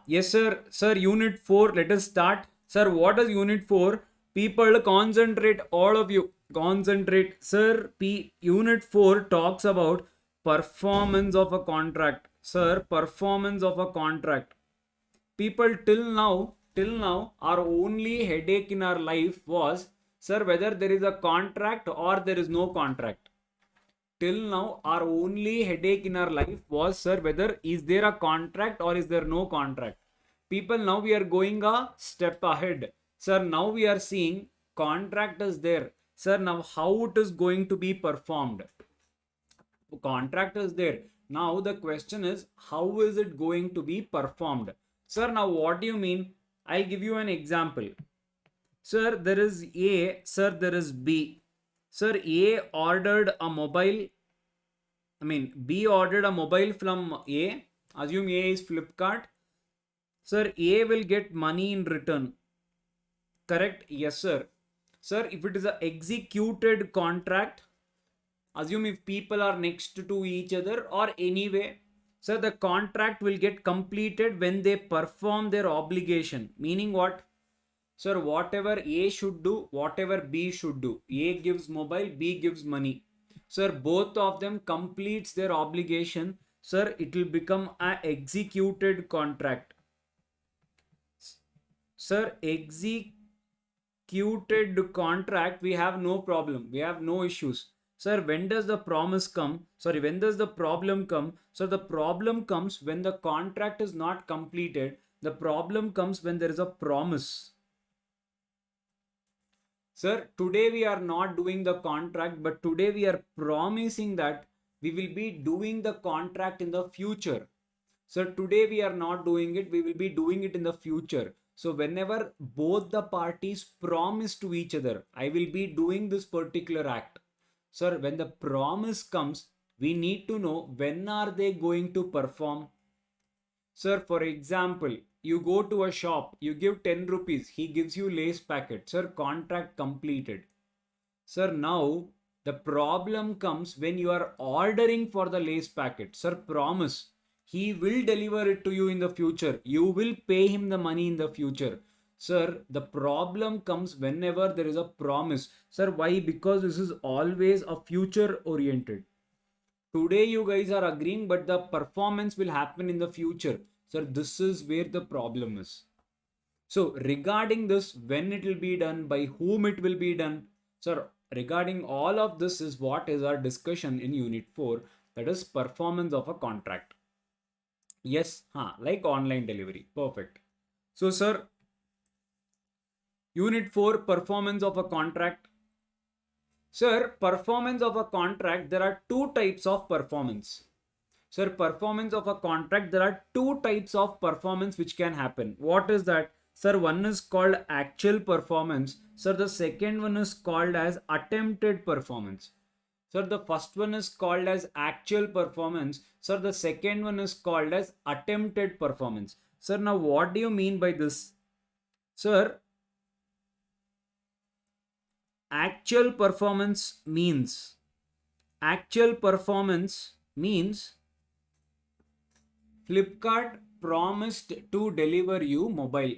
Yes, sir. Sir, Unit 4, let us start. Sir, what is Unit 4? People concentrate, all of you. Concentrate. Sir, Unit 4 talks about performance of a contract. Sir, performance of a contract. People till now, our only headache in our life was, sir, whether there is a contract or there is no contract. Till now, our only headache in our life was, sir, whether is there a contract or is there no contract. People, now we are going a step ahead. Sir, now we are seeing contract is there. Sir, now how it is going to be performed? Contract is there. Now the question is, how is it going to be performed? Sir, now what do you mean? I'll give you an example. Sir, there is A, sir, there is B. Sir, A ordered a mobile. B ordered a mobile from A. Assume A is Flipkart. Sir, A will get money in return. Correct? Yes, sir. Sir, if it is a executed contract, assume if people are next to each other or anyway, sir, the contract will get completed when they perform their obligation. Meaning what? Sir, whatever A should do, whatever B should do. A gives mobile, B gives money. Sir, both of them completes their obligation. Sir, it will become a executed contract. Sir, executed contract, we have no problem. We have no issues. Sir, when does the promise come? Sorry, when does the problem come? So the problem comes when the contract is not completed. The problem comes when there is a promise. Sir, today we are not doing the contract, but today we are promising that we will be doing the contract in the future. Sir, today we are not doing it, we will be doing it in the future. So whenever both the parties promise to each other, I will be doing this particular act. Sir, when the promise comes, we need to know when are they going to perform. Sir, for example, you go to a shop, you give 10 rupees, he gives you lace packet. Sir, contract completed. Sir, now the problem comes when you are ordering for the lace packet. Sir, promise. He will deliver it to you in the future. You will pay him the money in the future. Sir, the problem comes whenever there is a promise. Sir, why? Because this is always a future oriented. Today you guys are agreeing, but the performance will happen in the future. Sir, this is where the problem is. So regarding this, when it will be done, by whom it will be done, sir, regarding all of this is what is our discussion in Unit 4, that is performance of a contract. Yes, like online delivery. Perfect. So sir, Unit 4, performance of a contract. Sir, performance of a contract, there are two types of performance. Sir, performance of a contract, there are two types of performance which can happen. What is that? Sir, one is called actual performance. Sir, the second one is called as attempted performance. Sir, the first one is called as actual performance. Sir, the second one is called as attempted performance. Sir, now what do you mean by this? Sir, actual performance means Flipkart promised to deliver you mobile.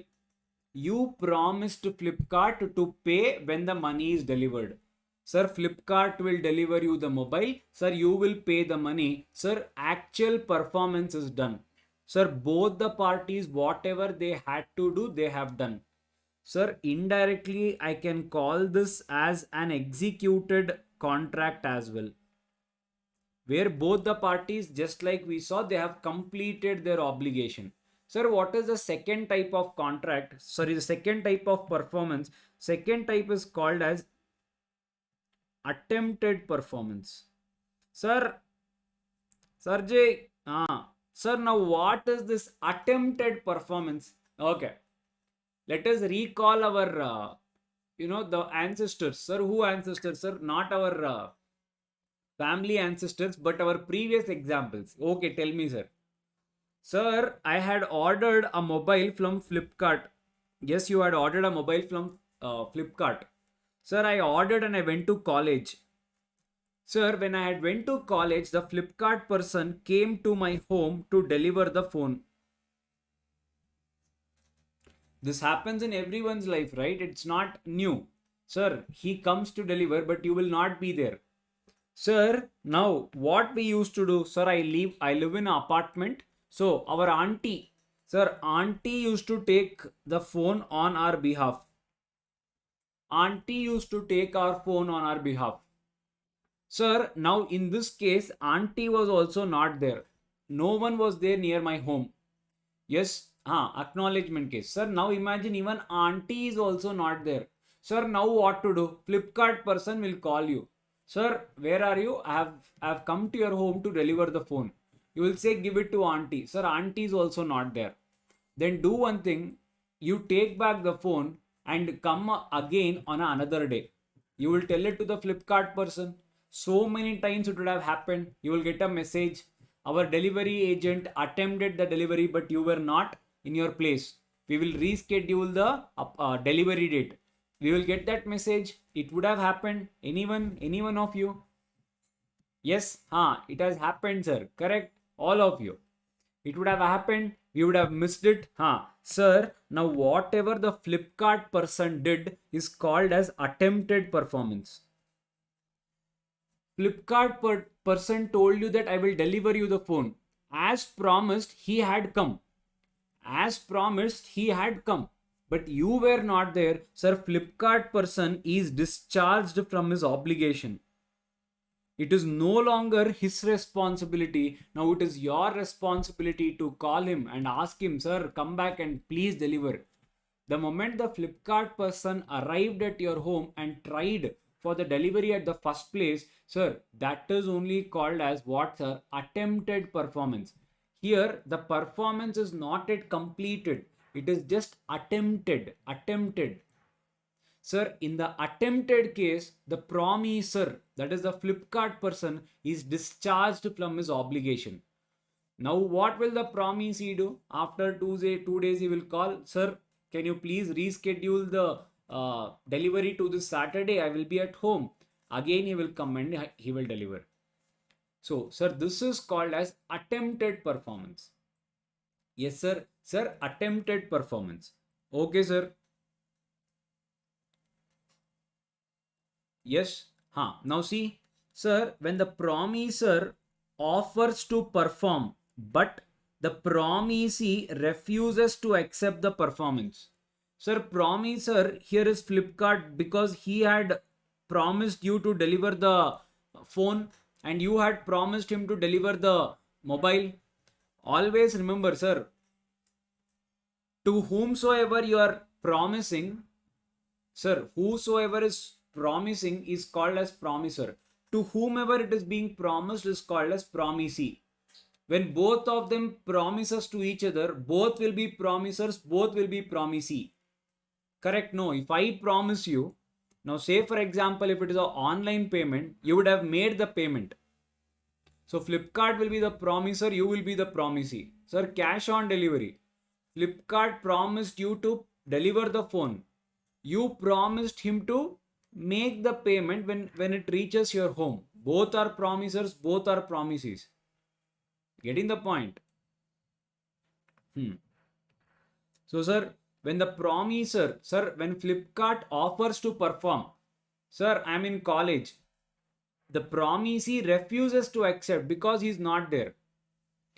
You promised Flipkart to pay when the money is delivered. Sir, Flipkart will deliver you the mobile. Sir, you will pay the money. Sir, actual performance is done. Sir, both the parties, whatever they had to do, they have done. Sir, indirectly, I can call this as an executed contract as well, where both the parties, just like we saw, they have completed their obligation. Sir, what is the second type of contract? Sorry, the second type of performance. Second type is called as attempted performance. Sir, Sarjay, sir, now what is this attempted performance? Okay, let us recall our, the ancestors. Sir, who ancestors? Sir, not our family ancestors, but our previous examples. Okay, tell me, sir. Sir, I had ordered a mobile from Flipkart. Yes, you had ordered a mobile from Flipkart. Sir, I ordered and I went to college. Sir, when I had went to college, the Flipkart person came to my home to deliver the phone. This happens in everyone's life, right? It's not new. Sir, he comes to deliver, but you will not be there. Sir, now what we used to do, sir, I live in an apartment. So our auntie, sir, auntie used to take the phone on our behalf. Auntie used to take our phone on our behalf. Sir, now in this case, auntie was also not there. No one was there near my home. Yes, acknowledgement case. Sir, now imagine even auntie is also not there. Sir, now what to do? Flipkart person will call you. Sir, where are you? I have come to your home to deliver the phone. You will say give it to auntie. Sir, auntie is also not there. Then do one thing. You take back the phone and come again on another day. You will tell it to the Flipkart person. So many times it would have happened. You will get a message. Our delivery agent attempted the delivery, but you were not in your place. We will reschedule the delivery date. We will get that message. It would have happened. Anyone of you? Yes, it has happened, sir. Correct. All of you. It would have happened. We would have missed it. Sir, now whatever the Flipkart person did is called as attempted performance. Flipkart person told you that I will deliver you the phone. As promised, he had come. As promised, he had come. But you were not there. Sir, Flipkart person is discharged from his obligation. It is no longer his responsibility. Now it is your responsibility to call him and ask him, sir, come back and please deliver. The moment the Flipkart person arrived at your home and tried for the delivery at the first place, sir, that is only called as what, sir? Attempted performance. Here, the performance is not yet completed. It is just attempted. Sir, in the attempted case, the promiser, that is the Flipkart person, is discharged from his obligation. Now, what will the promisee do? After 2 days, he will call, sir, can you please reschedule the delivery to this Saturday? I will be at home. Again, he will come and he will deliver. So, sir, this is called as attempted performance. Yes, sir. Sir, attempted performance. Okay, sir. Yes. Now see, sir, when the promiser offers to perform, but the promisee refuses to accept the performance. Sir, promiser here is Flipkart because he had promised you to deliver the phone and you had promised him to deliver the mobile. Always remember, sir, to whomsoever you are promising, sir, whosoever is promising is called as promiser. To whomever it is being promised is called as promisee. When both of them promises to each other, both will be promisers, both will be promisee. Correct? No, if I promise you, now say for example, if it is an online payment, you would have made the payment. So Flipkart will be the promiser, you will be the promisee. Sir, cash on delivery. Flipkart promised you to deliver the phone. You promised him to make the payment when it reaches your home. Both are promisers, both are promisees. Getting the point? So, sir, when the promiser, sir, when Flipkart offers to perform, sir, I'm in college. The promisee refuses to accept because he's not there.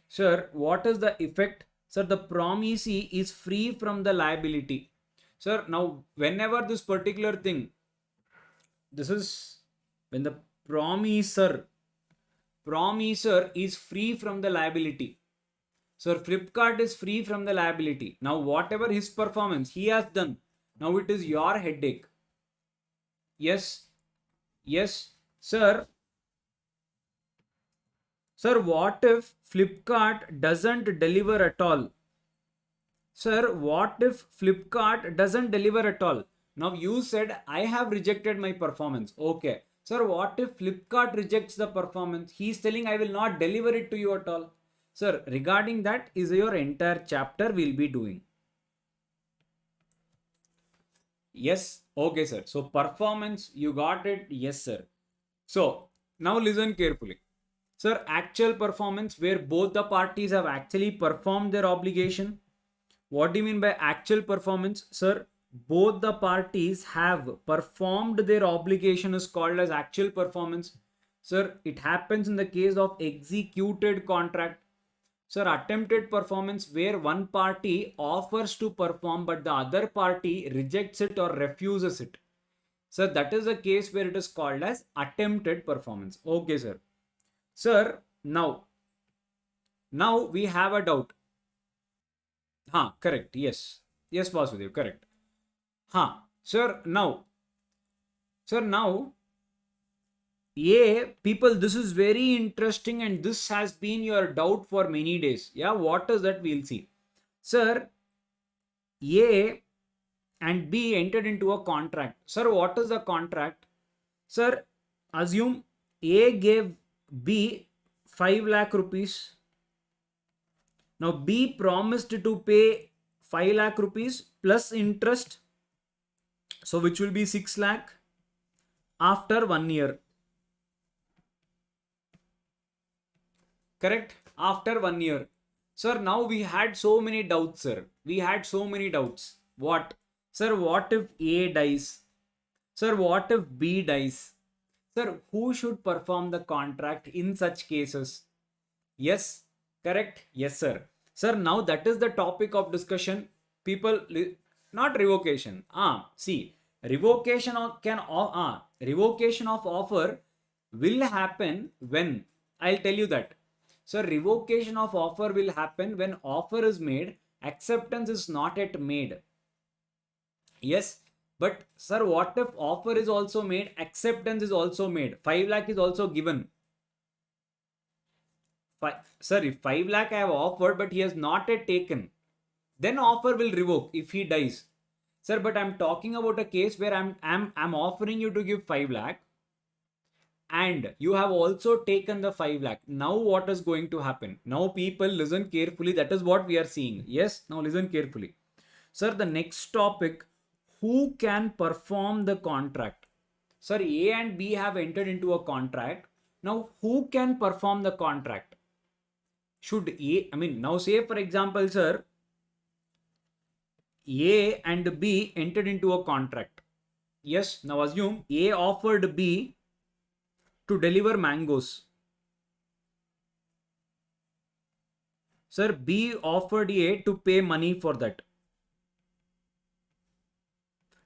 Sir, what is the effect? Sir, the promisee is free from the liability. Sir, now whenever this particular thing, this is when the promiser is free from the liability. Sir, Flipkart is free from the liability. Now, whatever his performance he has done, now it is your headache. Yes, sir. Sir, what if Flipkart doesn't deliver at all? Sir, what if Flipkart doesn't deliver at all? Now you said I have rejected my performance. Okay. Sir, what if Flipkart rejects the performance? He is telling I will not deliver it to you at all. Sir, regarding that is your entire chapter we'll be doing. Yes. Okay, sir. So performance, you got it? Yes, sir. So now listen carefully. Sir, actual performance where both the parties have actually performed their obligation. What do you mean by actual performance? Sir, both the parties have performed their obligation is called as actual performance. Sir, it happens in the case of executed contract. Sir, attempted performance where one party offers to perform but the other party rejects it or refuses it. Sir, that is a case where it is called as attempted performance. Okay, sir. Sir, now we have a doubt. Correct. Yes. Yes, Vasudev, correct. Sir, now, yeah, people, this is very interesting and this has been your doubt for many days. Yeah, what is that? We'll see. Sir, A and B entered into a contract. Sir, what is the contract? Sir, assume A gave B 5 lakh rupees. Now B promised to pay 5 lakh rupees plus interest. So which will be 6 lakh after 1 year. Correct? After 1 year. Sir, now we had so many doubts, sir. We had so many doubts. What? Sir, what if A dies? Sir, what if B dies? Sir, who should perform the contract in such cases? Yes, correct. Yes, sir. Sir, now that is the topic of discussion. People, not revocation. See, revocation of offer will happen when, I'll tell you that. So revocation of offer will happen when offer is made, acceptance is not yet made. Yes, but sir, what if offer is also made, acceptance is also made, 5 lakh is also given? Sir, if 5 lakh I have offered but he has not yet taken, then offer will revoke if he dies. Sir, but I'm talking about a case where I'm offering you to give 5 lakh and you have also taken the 5 lakh. Now what is going to happen? Now people listen carefully. That is what we are seeing. Yes, now listen carefully. Sir, the next topic, who can perform the contract? Sir, A and B have entered into a contract. Now who can perform the contract? Should now say for example, sir, A and B entered into a contract. Yes, now assume A offered B to deliver mangoes. Sir, B offered A to pay money for that.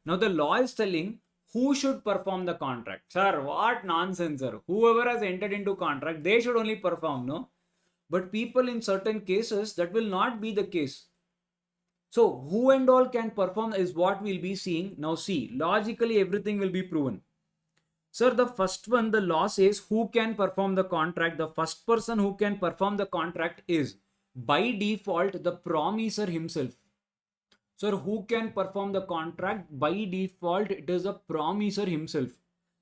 Now the law is telling who should perform the contract. Sir, what nonsense, sir. Whoever has entered into contract, they should only perform, no? But people in certain cases, that will not be the case. So who and all can perform is what we'll be seeing. Now see, logically everything will be proven. Sir, the first one, the law says who can perform the contract. The first person who can perform the contract is by default the promisor himself. Sir, who can perform the contract? By default, it is the promisor himself.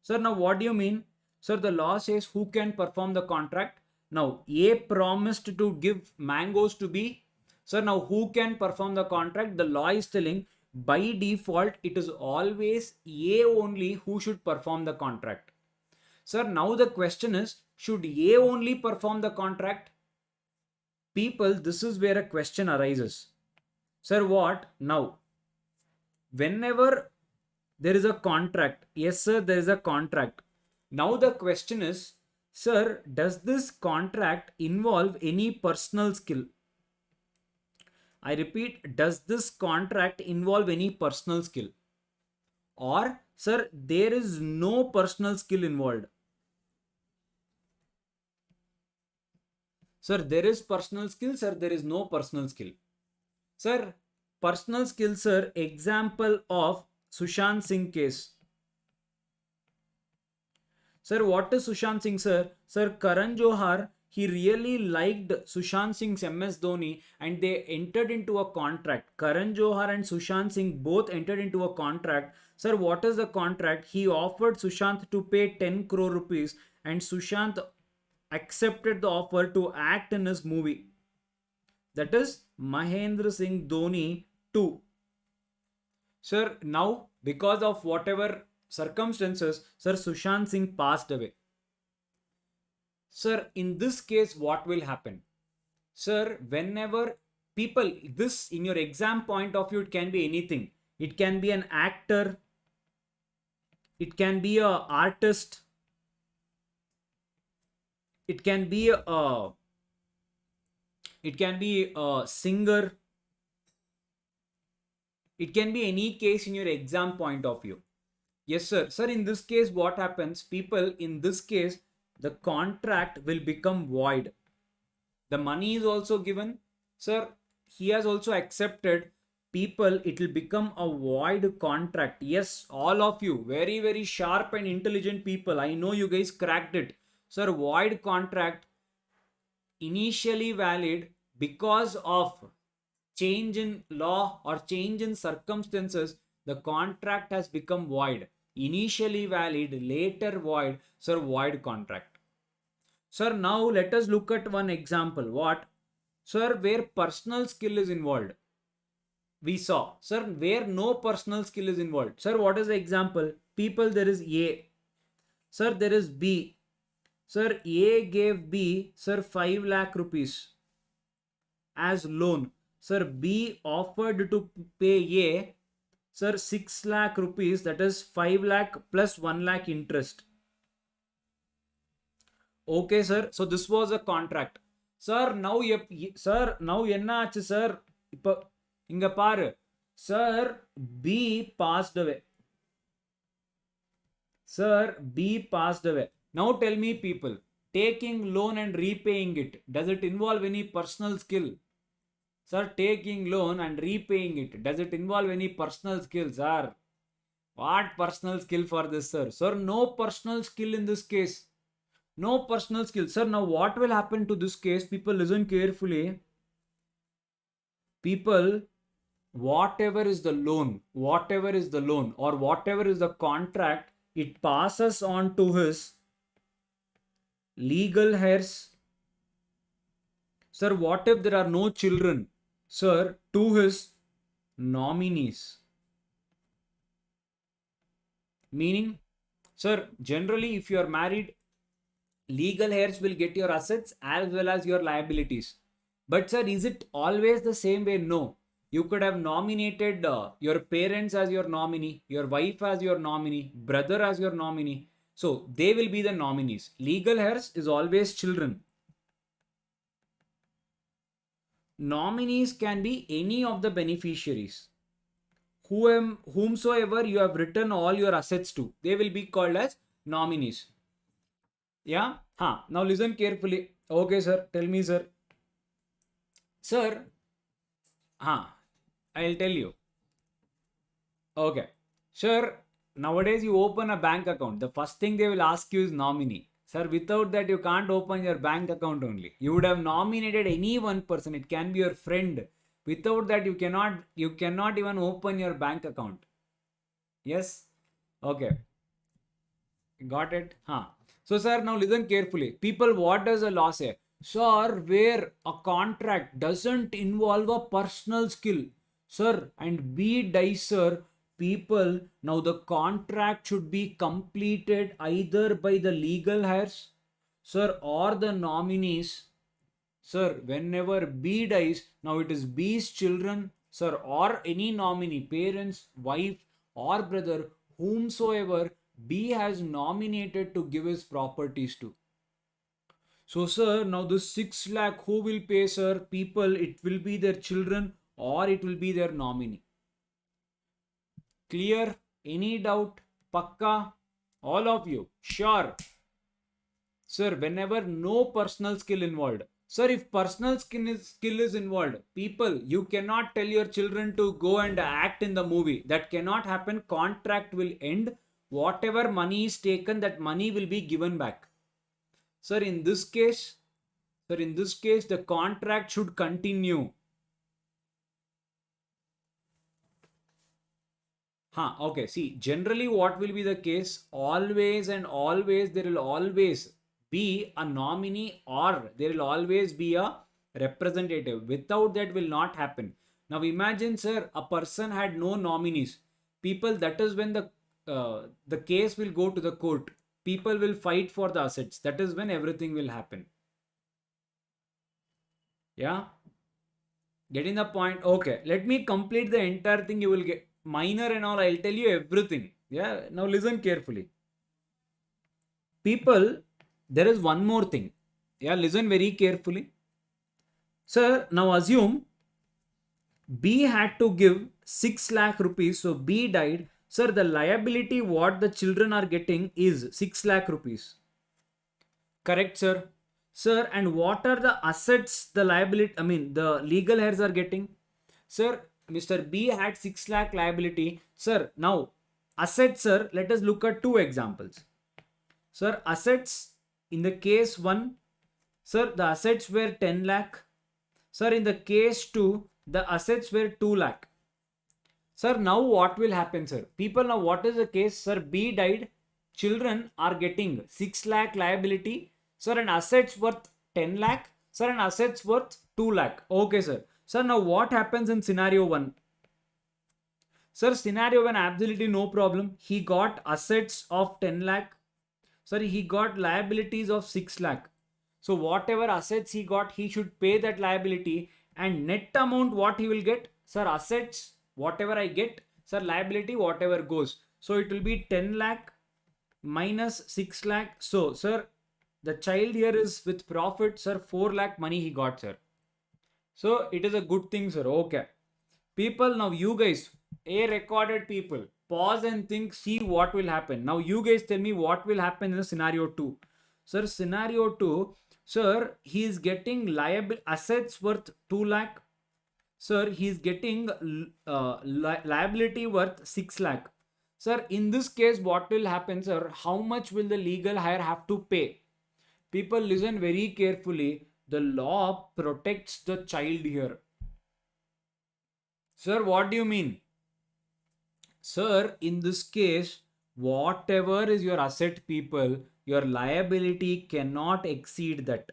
Sir, now what do you mean? Sir, the law says who can perform the contract? Now, A promised to give mangoes to B. Sir, now who can perform the contract? The law is telling by default, it is always A only who should perform the contract. Sir, now the question is, should A only perform the contract? People, this is where a question arises. Sir, what? Now, whenever there is a contract, yes, sir, there is a contract. Now the question is, sir, does this contract involve any personal skill? I repeat, does this contract involve any personal skill? Or, sir, there is no personal skill involved? Sir, there is personal skill, sir, there is no personal skill. Sir, personal skill, sir, example of Sushant Singh case. Sir, what is Sushant Singh, sir? Sir, Karan Johar, he really liked Sushant Singh's MS Dhoni and they entered into a contract. Karan Johar and Sushant Singh both entered into a contract. Sir, what is the contract? He offered Sushant to pay 10 crore rupees and Sushant accepted the offer to act in his movie. That is Mahendra Singh Dhoni 2. Sir, now because of whatever circumstances, Sir, Sushant Singh passed away. Sir, in this case, what will happen? Sir, whenever People, this in your exam point of view, it can be anything. It can be an actor, it can be a artist, it can be a singer, it can be any case in your exam point of view. Yes, sir. Sir, in this case, what happens? People, in this case, the contract will become void. The money is also given. Sir, he has also accepted. People, it will become a void contract. Yes, all of you, very, very sharp and intelligent people. I know you guys cracked it. Sir, void contract initially valid because of change in law or change in circumstances, the contract has become void. Initially valid, later void. Sir, void contract. Sir, now let us look at one example. What? Sir, where personal skill is involved. We saw. Sir, where no personal skill is involved. Sir, what is the example? People, there is A. Sir, there is B. Sir, A gave B, sir, 5 lakh rupees as loan. Sir, B offered to pay A, sir, 6 lakh rupees, that is 5 lakh plus 1 lakh interest. Okay, sir. So this was a contract. Sir, now sir, now என்ன ஆச்சு sir? இப்போ இங்க பாரு. Sir, B passed away. Sir, B passed away. Now tell me, people, taking loan and repaying it, does it involve any personal skill? Sir, taking loan and repaying it, does it involve any personal skill, sir? What personal skill for this, sir? Sir, no personal skill in this case. No personal skill. Sir, now what will happen to this case? People, listen carefully. People, whatever is the loan, or whatever is the contract, it passes on to his legal heirs. Sir, what if there are no children? Sir, to his nominees. Meaning, sir, generally, if you are married, legal heirs will get your assets as well as your liabilities. But sir, is it always the same way? No. You could have nominated your parents as your nominee, your wife as your nominee, brother as your nominee. So they will be the nominees. Legal heirs is always children. Nominees can be any of the beneficiaries. Whomsoever you have written all your assets to, they will be called as nominees. Yeah? Now listen carefully. Okay, sir. Tell me, sir. Sir, I'll tell you. Okay. Sir, nowadays you open a bank account. The first thing they will ask you is nominee. Sir, without that you can't open your bank account only. You would have nominated any one person. It can be your friend. Without that you cannot even open your bank account. Yes? Okay. Got it? So, sir, now listen carefully. People, what does the law say? Sir, where a contract doesn't involve a personal skill, sir, and B dies, sir, people, now the contract should be completed either by the legal heirs, sir, or the nominees. Sir, whenever B dies, now it is B's children, sir, or any nominee, parents, wife, or brother, whomsoever B has nominated to give his properties to. So, sir, now this 6 lakh, who will pay, sir? People, it will be their children or it will be their nominee. Clear? Any doubt? Pakka? All of you? Sure. Sir, whenever no personal skill involved. Sir, if personal skill is involved, people, you cannot tell your children to go and act in the movie. That cannot happen. Contract will end. Whatever money is taken, that money will be given back. Sir, in this case, the contract should continue. Okay. See, generally what will be the case? Always and always, there will always be a nominee or there will always be a representative. Without that will not happen. Now imagine, sir, a person had no nominees. People, that is when the case will go to the court. People will fight for the assets. That is when everything will happen. Yeah. Getting the point? Okay, let me complete the entire thing. You will get minor and all. I'll tell you everything. Yeah, now listen carefully. People, there is one more thing. Yeah, listen very carefully. Sir, now assume B had to give 6 lakh rupees. So B died. Sir, the liability what the children are getting is 6 lakh rupees. Correct, sir? Sir, and what are the assets the liability, I mean, the legal heirs are getting? Sir, Mr. B had 6 lakh liability. Sir, now assets, sir, let us look at two examples. Sir, assets in the case 1, sir, the assets were 10 lakh. Sir, in the case 2, the assets were 2 lakh. Sir, now what will happen, sir? People, now what is the case? Sir, B died. Children are getting 6 lakh liability. Sir, and assets worth 10 lakh. Sir, and assets worth 2 lakh. Okay, sir. Sir, now what happens in scenario 1? Sir, scenario 1, absolutely no problem. He got assets of 10 lakh. Sorry, he got liabilities of 6 lakh. So whatever assets he got, he should pay that liability, and net amount what he will get? Sir, assets whatever I get, sir, liability whatever goes. So it will be 10 lakh minus 6 lakh. So sir, the child here is with profit, sir, 4 lakh money he got, sir. So it is a good thing, sir. Okay. People, now you guys, a recorded people, pause and think, see what will happen. Now you guys tell me what will happen in scenario 2. Sir, scenario 2, sir, he is getting liable assets worth 2 lakh. Sir, he is getting liability worth 6 lakh. Sir, in this case, what will happen, sir? How much will the legal heir have to pay? People, listen very carefully. The law protects the child here. Sir, what do you mean? Sir, in this case, whatever is your asset, people, your liability cannot exceed that.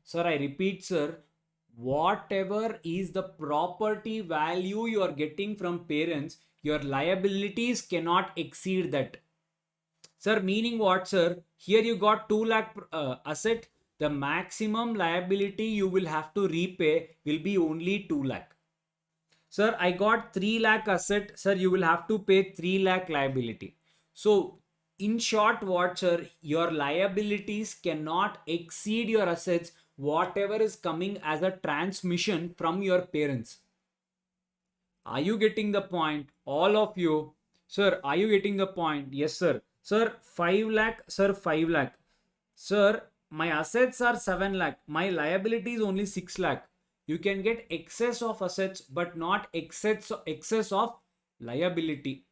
Sir, I repeat, sir, whatever is the property value you are getting from parents, your liabilities cannot exceed that. Sir, meaning what, sir? Here you got 2 lakh asset. The maximum liability you will have to repay will be only 2 lakh. Sir, I got 3 lakh asset. Sir, you will have to pay 3 lakh liability. So, in short, what, sir? Your liabilities cannot exceed your assets, whatever is coming as a transmission from your parents. Are you getting the point? All of you. Sir, are you getting the point? Yes, sir. Sir, 5 lakh. Sir, 5 lakh. Sir, my assets are 7 lakh. My liability is only 6 lakh. You can get excess of assets but not excess of liability.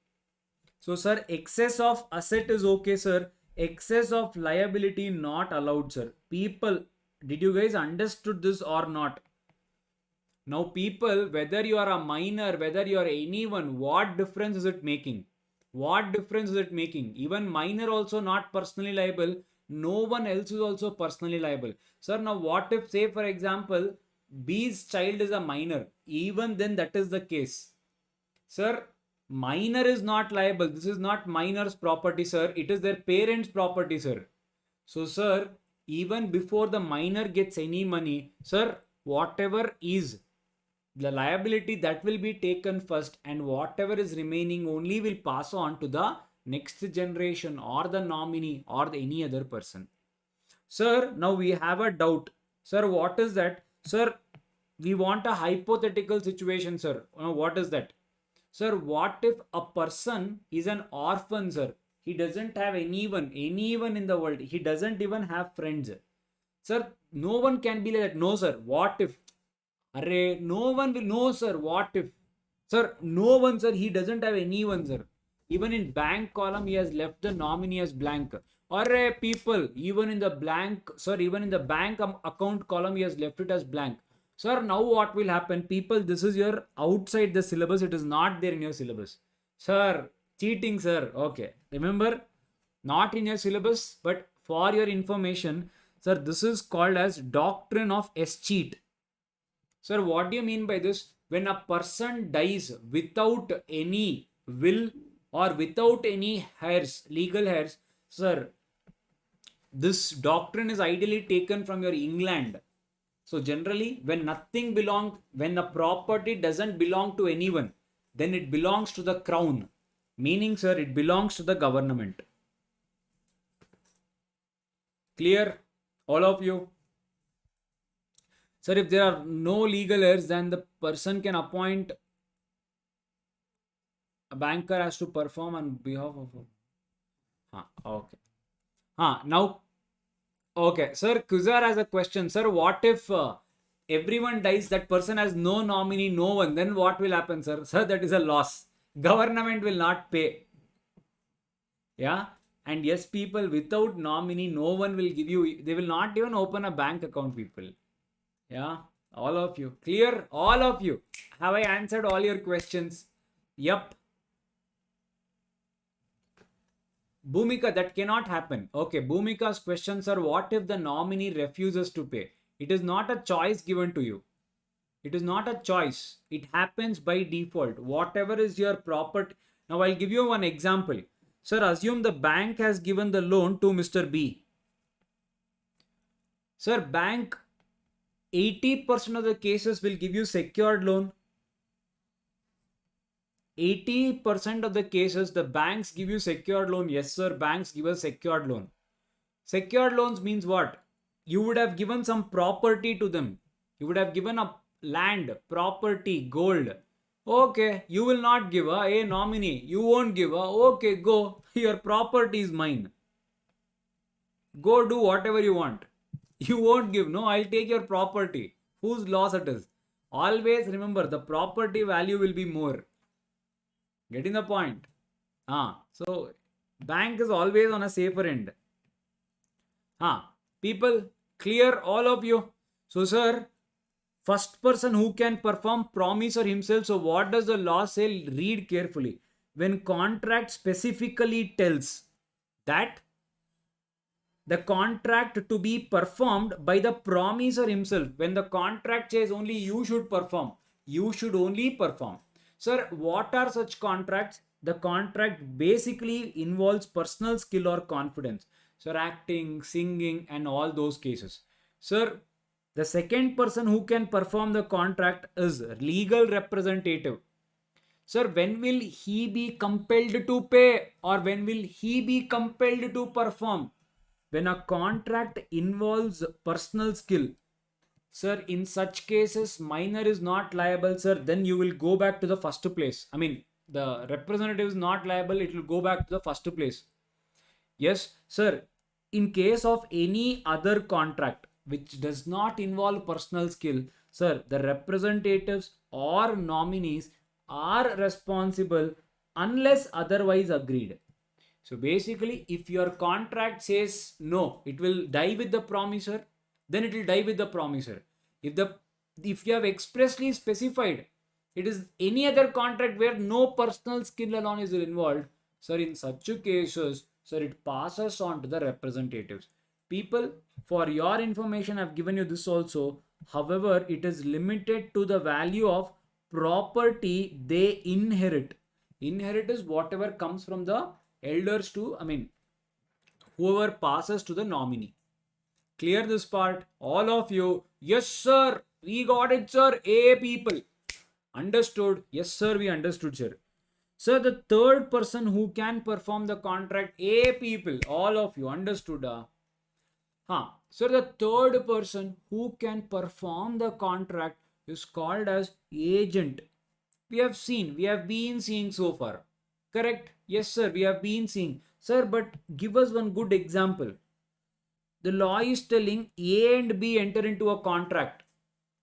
So, sir, excess of asset is okay, sir. Excess of liability not allowed, sir. People, did you guys understood this or not? Now, people, whether you are a minor, whether you are anyone, what difference is it making? What difference is it making? Even minor also not personally liable. No one else is also personally liable. Sir, now what if, say for example, B's child is a minor? Even then that is the case. Sir, minor is not liable. This is not minor's property, sir. It is their parents' property, sir. So, sir, even before the minor gets any money, sir, whatever is the liability, that will be taken first, and whatever is remaining only will pass on to the next generation or the nominee or any other person. Sir, now we have a doubt. Sir, what is that? Sir, we want a hypothetical situation, sir. What is that? Sir, what if a person is an orphan, sir? He doesn't have anyone in the world. He doesn't even have friends. Sir, no one can be like that. No, sir. What if? Array, no one will know, sir. What if? Sir, no one, sir. He doesn't have anyone, sir. Even in bank column, he has left the nominee as blank. Array, people, even in the blank, sir, even in the bank account column, he has left it as blank. Sir, now what will happen? People, this is your outside the syllabus. It is not there in your syllabus. Sir, cheating, sir. Okay. Remember, not in your syllabus, but for your information, sir, this is called as doctrine of escheat. Sir, what do you mean by this? When a person dies without any will or without any heirs, legal heirs, sir, this doctrine is ideally taken from your England. So generally, when when a property doesn't belong to anyone, then it belongs to the crown. Meaning, sir, it belongs to the government. Clear? All of you? Sir, if there are no legal heirs, then the person can appoint a banker has to perform on behalf of. Okay. Now, okay. Sir, Kuzar has a question. Sir, what if everyone dies, that person has no nominee, no one, then what will happen, sir? Sir, that is a loss. Government will not pay. Yeah. And yes, people without nominee, no one will give you, they will not even open a bank account, people. Yeah. All of you. Clear? All of you. Have I answered all your questions? Yep. Bhumika, that cannot happen. Okay, Bhumika's questions are, what if the nominee refuses to pay? It is not a choice given to you. It is not a choice. It happens by default. Whatever is your property. Now, I'll give you one example. Sir, assume the bank has given the loan to Mr. B. Sir, bank 80% of the cases will give you secured loan. 80% of the cases, the banks give you secured loan. Yes, sir, banks give us secured loan. Secured loans means what? You would have given some property to them. You would have given a land, property, gold. Okay, you will not give a nominee. You won't give okay, go. Your property is mine. Go do whatever you want. You won't give. No, I'll take your property. Whose loss it is? Always remember, the property value will be more. Getting the point? So bank is always on a safer end. People, clear, all of you? So, sir, first person who can perform promisor himself. So, what does the law say? Read carefully. When contract specifically tells that the contract to be performed by the promisor himself. When the contract says only you should perform, you should only perform. Sir, what are such contracts? The contract basically involves personal skill or confidence. Sir, acting, singing, and all those cases. Sir, the second person who can perform the contract is legal representative. Sir, when will he be compelled to pay, or when will he be compelled to perform? When a contract involves personal skill. Sir, in such cases, minor is not liable, sir. Then you will go back to the first place. I mean, the representative is not liable. It will go back to the first place. Yes, sir. In case of any other contract which does not involve personal skill, sir, the representatives or nominees are responsible unless otherwise agreed. So basically, if your contract says no, it will die with the promisor, then it will die with the promisor. If you have expressly specified it is any other contract where no personal skill alone is involved, sir, in such cases, sir, it passes on to the representatives. People, for your information, I've given you this also. However, it is limited to the value of property they inherit. Inherit is whatever comes from the elders to, whoever passes to the nominee. Clear this part? All of you? Yes, sir. We got it, sir. A people. Understood? Yes, sir. We understood, sir. Sir, the third person who can perform the contract. A people. All of you. Understood? Sir, the third person who can perform the contract is called as agent. We have been seeing so far. Correct? Yes, sir. We have been seeing. Sir, but give us one good example. The law is telling A and B enter into a contract.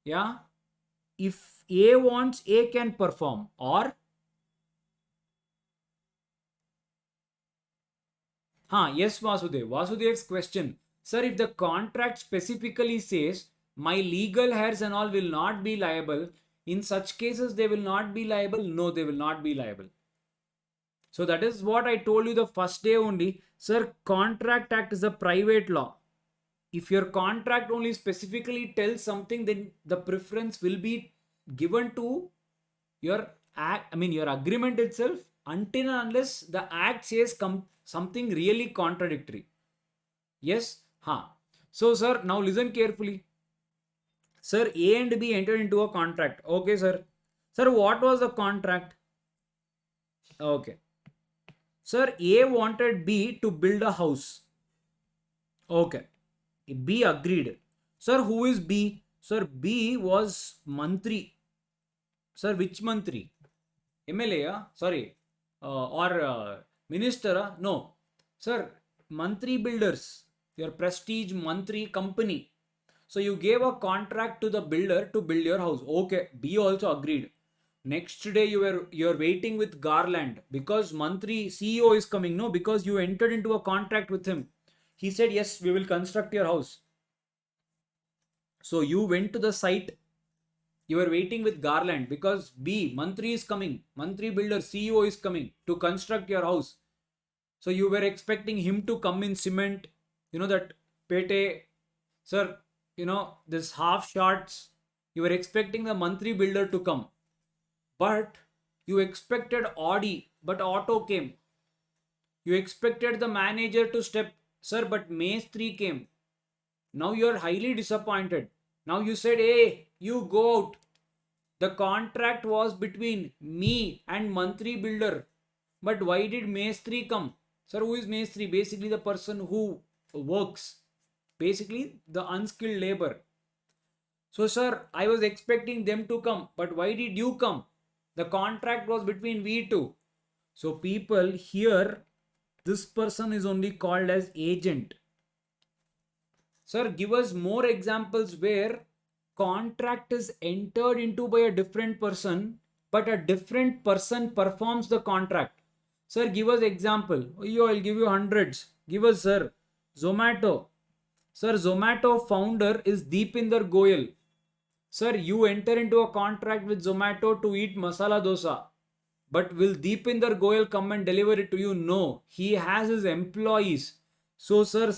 Yeah. If A wants, A can perform. Or yes, Vasudev. Vasudev's question. Sir, if the contract specifically says my legal heirs and all will not be liable, in such cases they will not be liable. No, they will not be liable. So that is what I told you the first day only. Sir, Contract Act is a private law. If your contract only specifically tells something, then the preference will be given to your act, your agreement itself, until and unless the act says something really contradictory. Yes? So, sir, now listen carefully. Sir, A and B entered into a contract. Okay, sir. Sir, what was the contract? Okay. Sir, A wanted B to build a house. Okay. B agreed. Sir, who is B? Sir, B was Mantri. Sir, which Mantri? MLA? Sorry. Or Minister? No. Sir, Mantri Builders. Your prestige Mantri company. So you gave a contract to the builder to build your house. Okay. B also agreed. Next day you're waiting with Garland because Mantri CEO is coming. No, because you entered into a contract with him. He said, yes, we will construct your house. So you went to the site. You were waiting with Garland because B, Mantri is coming. Mantri builder CEO is coming to construct your house. So you were expecting him to come in cement. You know that Pete, sir, this half shots. You were expecting the Mantri builder to come. But you expected Audi, but Auto came. You expected the manager to step, sir, but Maestri came. Now you are highly disappointed. Now you said, hey, you go out. The contract was between me and Mantri builder. But why did Maestri come? Sir, who is Maestri? Basically the person who works. Basically the unskilled labor. So sir, I was expecting them to come. But why did you come? The contract was between we two. So people here, this person is only called as agent. Sir, give us more examples where contract is entered into by a different person, but a different person performs the contract. Sir, give us example. Oh, I'll give you hundreds. Give us, sir. Zomato. Sir, Zomato founder is Deepinder Goyal. Sir, you enter into a contract with Zomato to eat masala dosa. But will Deepinder Goyal come and deliver it to you? No. He has his employees. So, sir,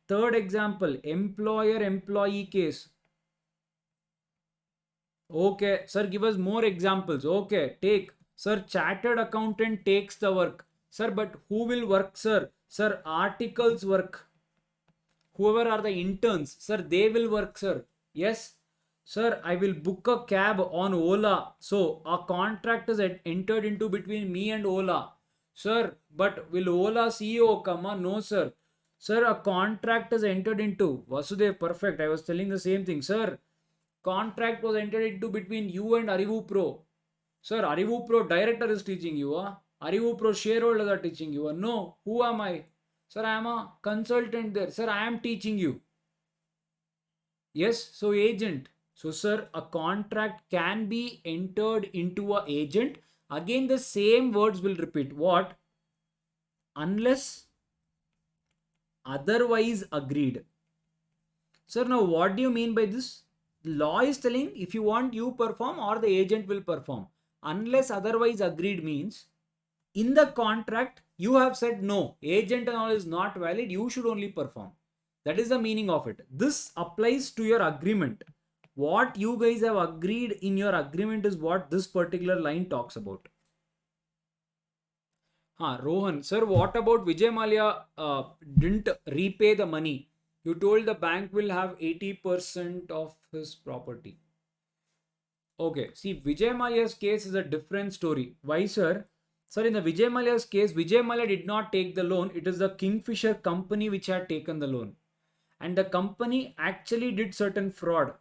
third example, employer-employee case. Okay, sir, give us more examples. Okay, take. Sir, chartered accountant takes the work. Sir, but who will work, sir? Sir, articles work. Whoever are the interns, sir, they will work, sir. Yes, sir, I will book a cab on Ola. So, a contract is entered into between me and Ola. Sir, but will Ola CEO come? No, sir. Sir, a contract is entered into. Vasudev, perfect. I was telling the same thing. Sir, contract was entered into between you and Arivu Pro. Sir, Arivu Pro director is teaching you. Arivu Pro shareholders are teaching you. No, who am I? Sir, I am a consultant there. Sir, I am teaching you. Yes, so agent. So, sir, a contract can be entered into a agent. Again, the same words will repeat. What? Unless otherwise agreed. Sir, now what do you mean by this? Law is telling if you want, you perform or the agent will perform. Unless otherwise agreed means in the contract you have said no, agent and all is not valid, you should only perform. That is the meaning of it. This applies to your agreement. What you guys have agreed in your agreement is what this particular line talks about. Rohan, sir, what about Vijay Mallya didn't repay the money? You told the bank will have 80% of his property. Okay, see, Vijay Mallya's case is a different story. Why, sir? Sir, in the Vijay Mallya's case, Vijay Mallya did not take the loan. It is the Kingfisher company which had taken the loan. And the company actually did certain fraud.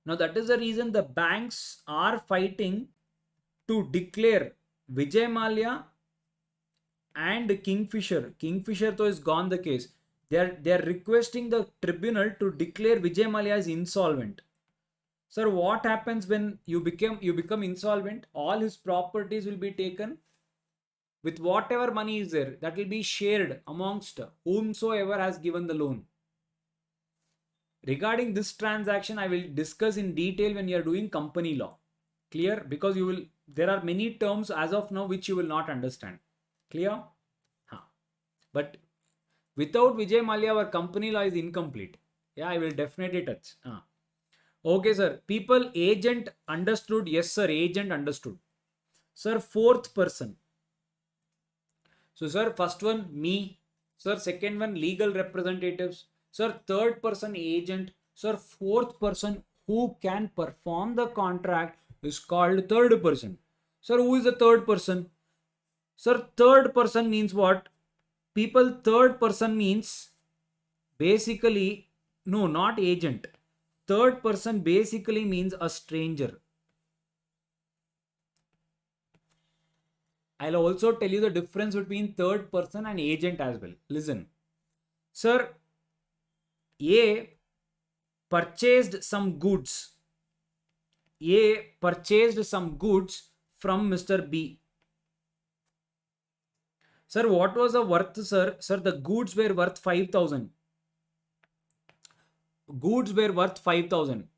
Now, that is the reason the banks are fighting to declare Vijay Mallya and Kingfisher. Kingfisher though is gone the case. They are requesting the tribunal to declare Vijay Mallya as insolvent. Sir, what happens when you become insolvent? All his properties will be taken with whatever money is there. That will be shared amongst whomsoever has given the loan. Regarding this transaction, I will discuss in detail when you are doing company law. Clear? Because there are many terms as of now which you will not understand. Clear? But without Vijay Mallya, our company law is incomplete. Yeah, I will definitely touch. Okay, sir. People, agent understood. Yes, sir. Agent understood. Sir, fourth person. So, sir, first one, me. Sir, second one, legal representatives. Sir, third person, agent. Sir, fourth person who can perform the contract is called third person. Sir, who is the third person? Sir, third person means what? People, third person means basically, no, not agent. Third person basically means a stranger. I'll also tell you the difference between third person and agent as well. Listen. Sir, A purchased some goods. A purchased some goods from Mr. B. Sir, what was the worth, sir? Sir, the goods were worth 5,000. Goods were worth 5,000.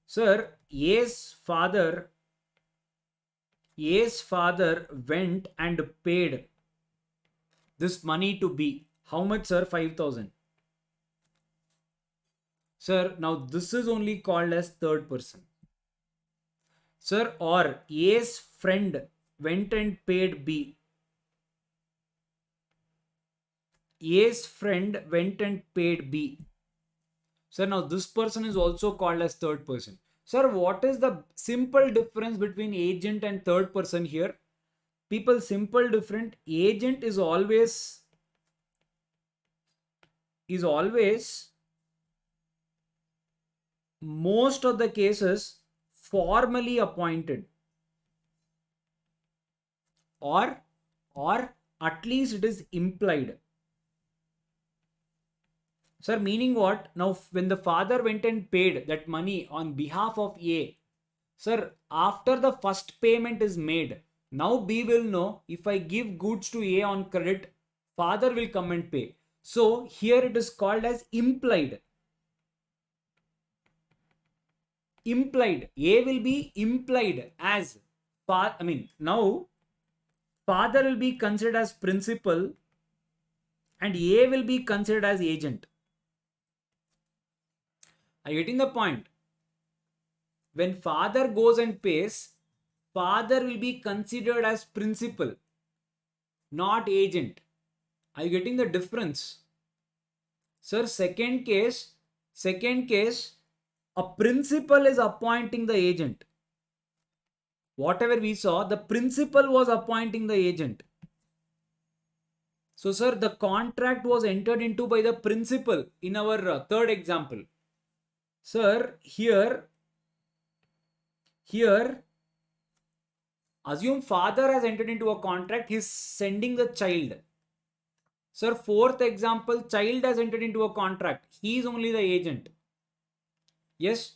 Sir, A's father went and paid this money to B. How much, sir? 5,000. Sir, now this is only called as third person. Sir, or A's friend went and paid B. A's friend went and paid B. Sir, now this person is also called as third person. Sir, what is the simple difference between agent and third person here? People, simple different. Agent is always most of the cases formally appointed, or at least it is implied. Sir, meaning what? Now, when the father went and paid that money on behalf of A, sir, after the first payment is made, now B will know if I give goods to A on credit, father will come and pay. So, here it is called as implied. Implied. A will be implied as, now, father will be considered as principal and A will be considered as agent. Are you getting the point? When father goes and pays, father will be considered as principal, not agent. Are you getting the difference? Sir, second case, a principal is appointing the agent. Whatever we saw, the principal was appointing the agent. So, sir, the contract was entered into by the principal in our third example. Sir, here, assume father has entered into a contract, he is sending the child. Sir, fourth example, child has entered into a contract, he is only the agent. Yes,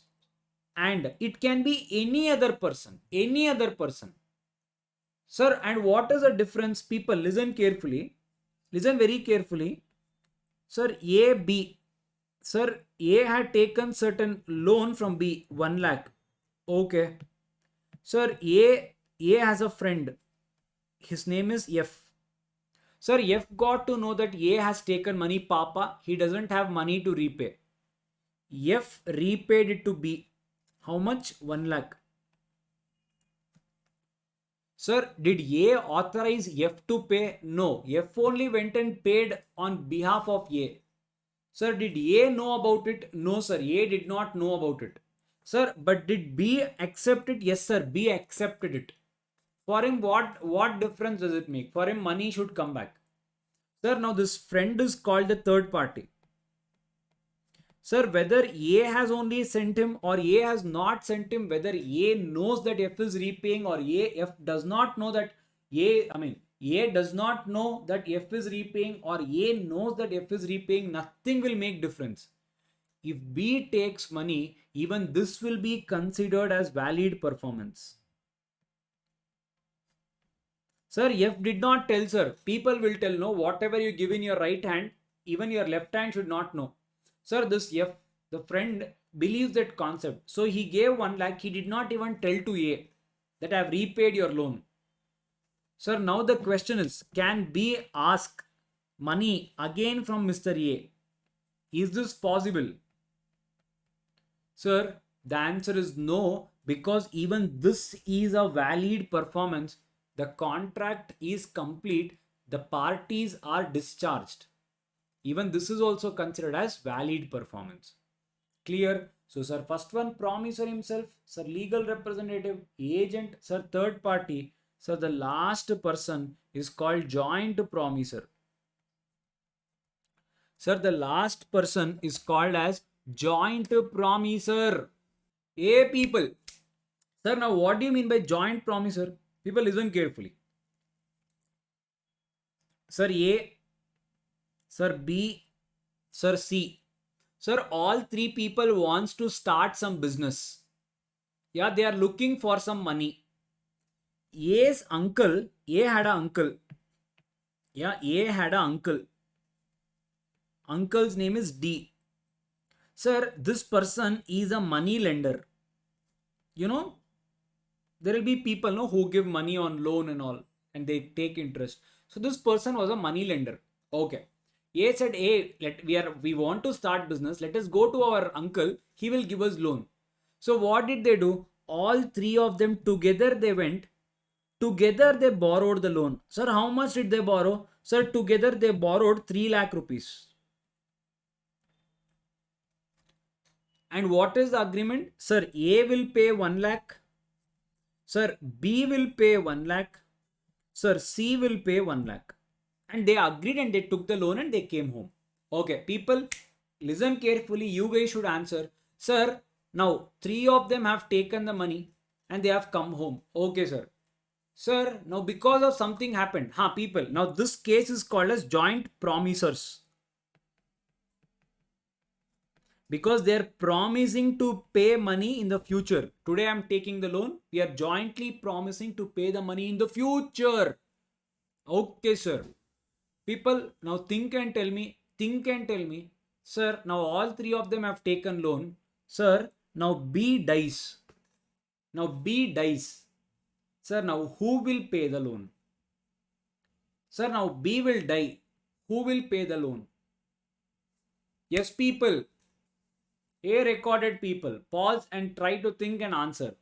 and it can be any other person. Sir, and what is the difference? People, listen carefully. Listen very carefully. Sir, B. Sir, A had taken certain loan from B, 1 lakh. Okay. Sir, A has a friend. His name is F. Sir, F got to know that A has taken money, Papa. He doesn't have money to repay. F repaid it to B. How much? 1 lakh. Sir, did A authorize F to pay? No. F only went and paid on behalf of A. Sir, did A know about it? No, sir. A did not know about it. Sir, but did B accept it? Yes, sir. B accepted it. For him, what difference does it make? For him, money should come back. Sir, now this friend is called the third party. Sir, whether A has only sent him or A has not sent him, whether A knows that F is repaying or F does not know that A does not know that F is repaying or A knows that F is repaying, nothing will make difference. If B takes money, even this will be considered as valid performance. Sir, F did not tell, sir. People will tell, no, whatever you give in your right hand, even your left hand should not know. Sir, this F, the friend, believes that concept. So he gave 1 lakh. He did not even tell to A that I have repaid your loan. Sir, now the question is, can B ask money again from Mr. A? Is this possible? Sir, the answer is no, because even this is a valid performance. The contract is complete. The parties are discharged. Even this is also considered as valid performance. Clear? So, sir, first one, promisor himself, sir, legal representative, agent, sir, third party, sir, the last person is called joint promisor. Sir, the last person is called as joint promisor. A people. Sir, now what do you mean by joint promisor? People listen carefully. Sir, A, sir, B, sir, C. Sir, all three people wants to start some business. Yeah, they are looking for some money. A's uncle, A had an uncle. Yeah, A had an uncle. Uncle's name is D. Sir, this person is a money lender. You know, there will be people no, who give money on loan and all, and they take interest. So this person was a money lender. Okay. A said, hey, we want to start business. Let us go to our uncle. He will give us loan. So what did they do? All three of them together they went. Together they borrowed the loan. Sir, how much did they borrow? Sir, together they borrowed 3 lakh rupees. And what is the agreement? Sir, A will pay 1 lakh. Sir, B will pay 1 lakh. Sir, C will pay 1 lakh. And they agreed and they took the loan and they came home. Okay, people, listen carefully. You guys should answer. Sir, now three of them have taken the money and they have come home. Okay, sir. Sir, now because of something happened. People. Now this case is called as joint promisors. Because they are promising to pay money in the future. Today I am taking the loan. We are jointly promising to pay the money in the future. Okay, sir. People, now think and tell me, sir, now all three of them have taken loan. Sir, now B dies. Sir, now who will pay the loan? Sir, now B will die. Who will pay the loan? Yes, people. A recorded people. Pause and try to think and answer.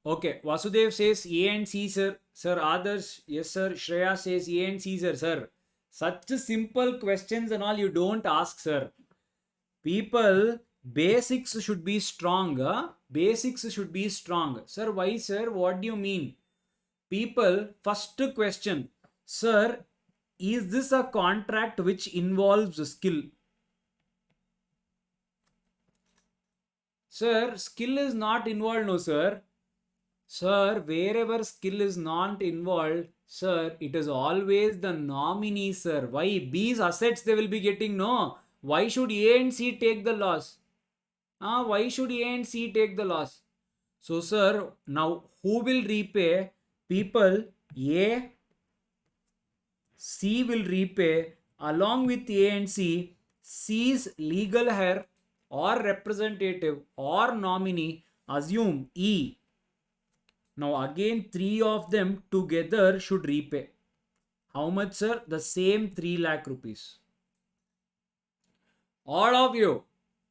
Okay, Vasudev says A and C, sir. Sir, Adarsh, yes, sir. Shreya says A and C, sir. Sir, such simple questions and all you don't ask, sir. People, basics should be strong. Basics should be strong. Sir, why, sir? What do you mean? People, first question. Sir, is this a contract which involves skill? Sir, skill is not involved, no, sir. Sir, wherever skill is not involved, sir, it is always the nominee, sir. Why? B's assets they will be getting, no. Why should A and C take the loss? Why should A and C take the loss? So, sir, now who will repay? People, A, C will repay along with A and C. C's legal heir or representative or nominee, assume E. Now again, three of them together should repay. How much, sir? The same 3 lakh rupees. All of you.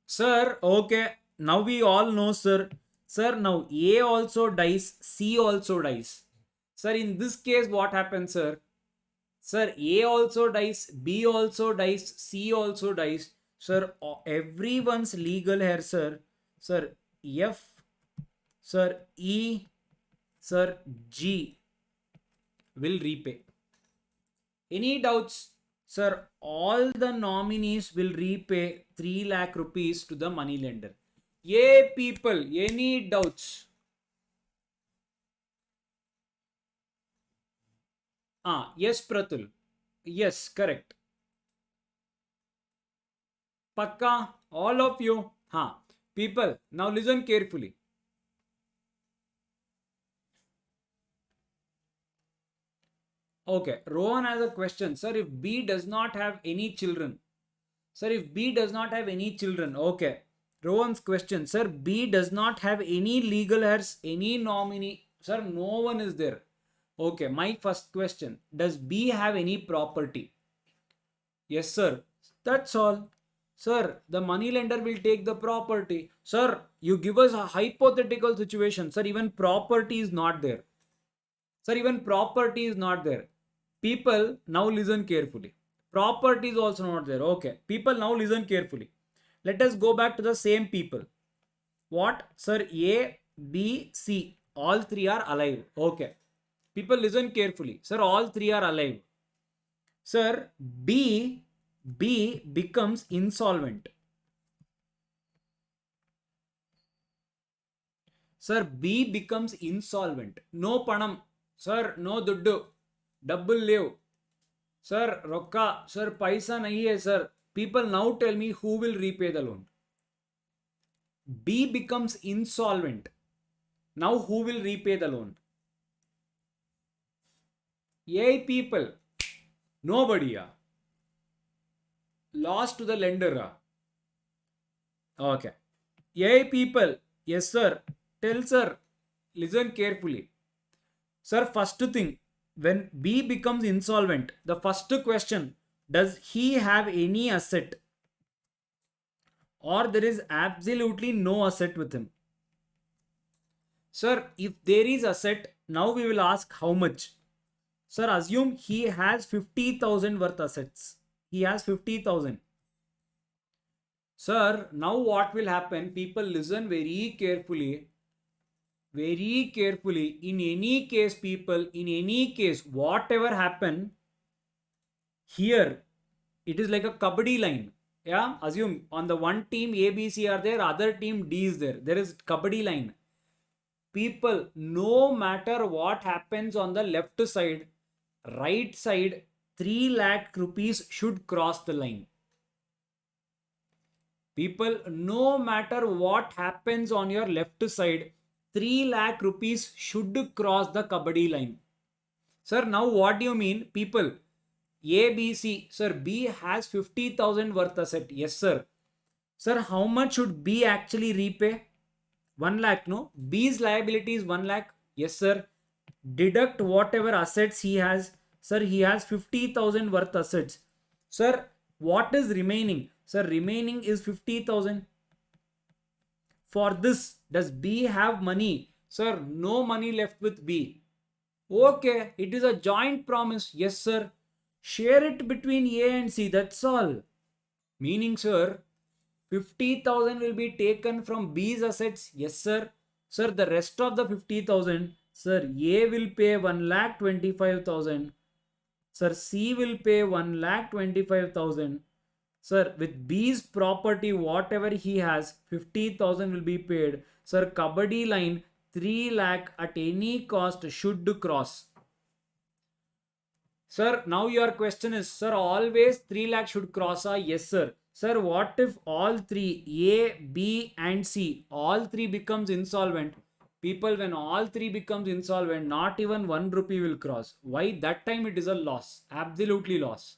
Sir, okay. Now we all know, sir. Sir, now A also dies, C also dies. Sir, in this case, what happens, sir? Sir, A also dies, B also dies, C also dies. Sir, everyone's legal heir, sir. Sir, F, sir, E, sir, G will repay. Any doubts? Sir, all the nominees will repay 3 lakh rupees to the money lender. Yay, people, any doubts? Yes, Pratul. Yes, correct. Pakka, all of you. People, now listen carefully. Okay, Rohan has a question. Sir, if B does not have any children. Sir, if B does not have any children. Okay. Rohan's question. Sir, B does not have any legal heirs, any nominee. Sir, no one is there. Okay, my first question. Does B have any property? Yes, sir. That's all. Sir, the money lender will take the property. Sir, you give us a hypothetical situation. Sir, even property is not there. Sir, even property is not there. People, now listen carefully. Property is also not there. Okay. People, now listen carefully. Let us go back to the same people. What? Sir, A, B, C. All three are alive. Okay. People listen carefully. Sir, all three are alive. Sir, B becomes insolvent. Sir, B becomes insolvent. No panam. Sir, no duddu. Double leave. Sir, rokka. Sir, paisa nahi hai, sir. People now tell me who will repay the loan. B becomes insolvent. Now who will repay the loan? Yay, people. Nobody. Lost to the lender. Okay. Yay, people. Yes, sir. Tell sir. Listen carefully. Sir, first thing, when B becomes insolvent, the first question, does he have any asset? Or there is absolutely no asset with him? Sir, if there is asset, now we will ask how much. Sir, assume he has 50,000 worth assets. He has 50,000. Sir, now what will happen? People listen very carefully. Very carefully. In any case, people, in any case, whatever happen, here, it is like a kabaddi line. Yeah, assume on the one team A, B, C are there, other team D is there. There is kabaddi line. People, no matter what happens on the left side, right side, 3 lakh rupees should cross the line. People, no matter what happens on your left side, 3 lakh rupees should cross the kabaddi line. Sir, now what do you mean? People, A, B, C. Sir, B has 50,000 worth asset. Yes, sir. Sir, how much should B actually repay? 1 lakh, no? B's liability is 1 lakh. Yes, sir. Deduct whatever assets he has. Sir, he has 50,000 worth assets. Sir, what is remaining? Sir, remaining is 50,000. For this, does B have money? Sir, no money left with B. Okay, it is a joint promise. Yes, sir. Share it between A and C. That's all. Meaning, sir, 50,000 will be taken from B's assets. Yes, sir. Sir, the rest of the 50,000, sir, A will pay 1,25,000. Sir, C will pay 1,25,000. Sir, with B's property, whatever he has, 50,000 will be paid. Sir, kabaddi line, 3 lakh at any cost should cross. Sir, now your question is, sir, always 3 lakh should cross. Yes, sir. Sir, what if all three, A, B and C, all three becomes insolvent? People, when all three becomes insolvent, not even 1 rupee will cross. Why? That time it is a loss. Absolutely loss.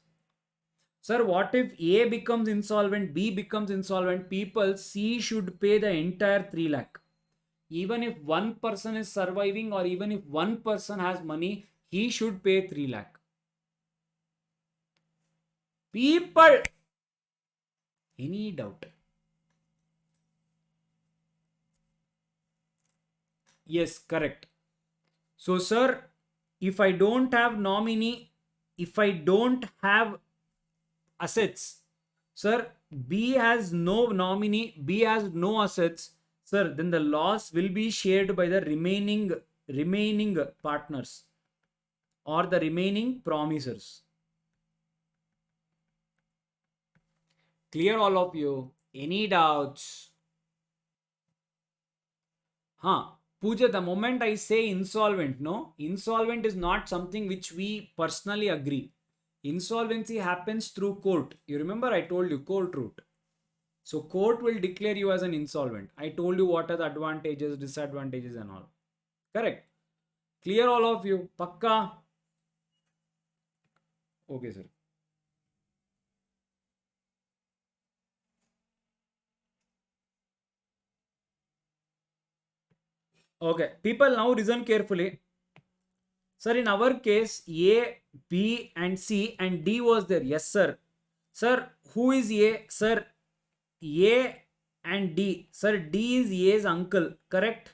Sir, what if A becomes insolvent, B becomes insolvent? People, C should pay the entire 3 lakh. Even if one person is surviving or even if one person has money, he should pay 3 lakh. People, any doubt? Yes, correct. So, sir, if I don't have nominee, if I don't have assets, sir, B has no nominee, B has no assets, sir, then the loss will be shared by the remaining partners or the remaining promisers. Clear, all of you? Any doubts? Pooja, the moment I say insolvent, no, insolvent is not something which we personally agree. Insolvency happens through court. You remember I told you court route. So court will declare you as an insolvent. I told you what are the advantages, disadvantages and all. Correct. Clear, all of you? Pakka? Okay, sir. Okay, people, now listen carefully. Sir, in our case, A, B and C and D was there. Yes, sir. Sir, who is A? Sir, A and D. Sir, D is A's uncle. Correct?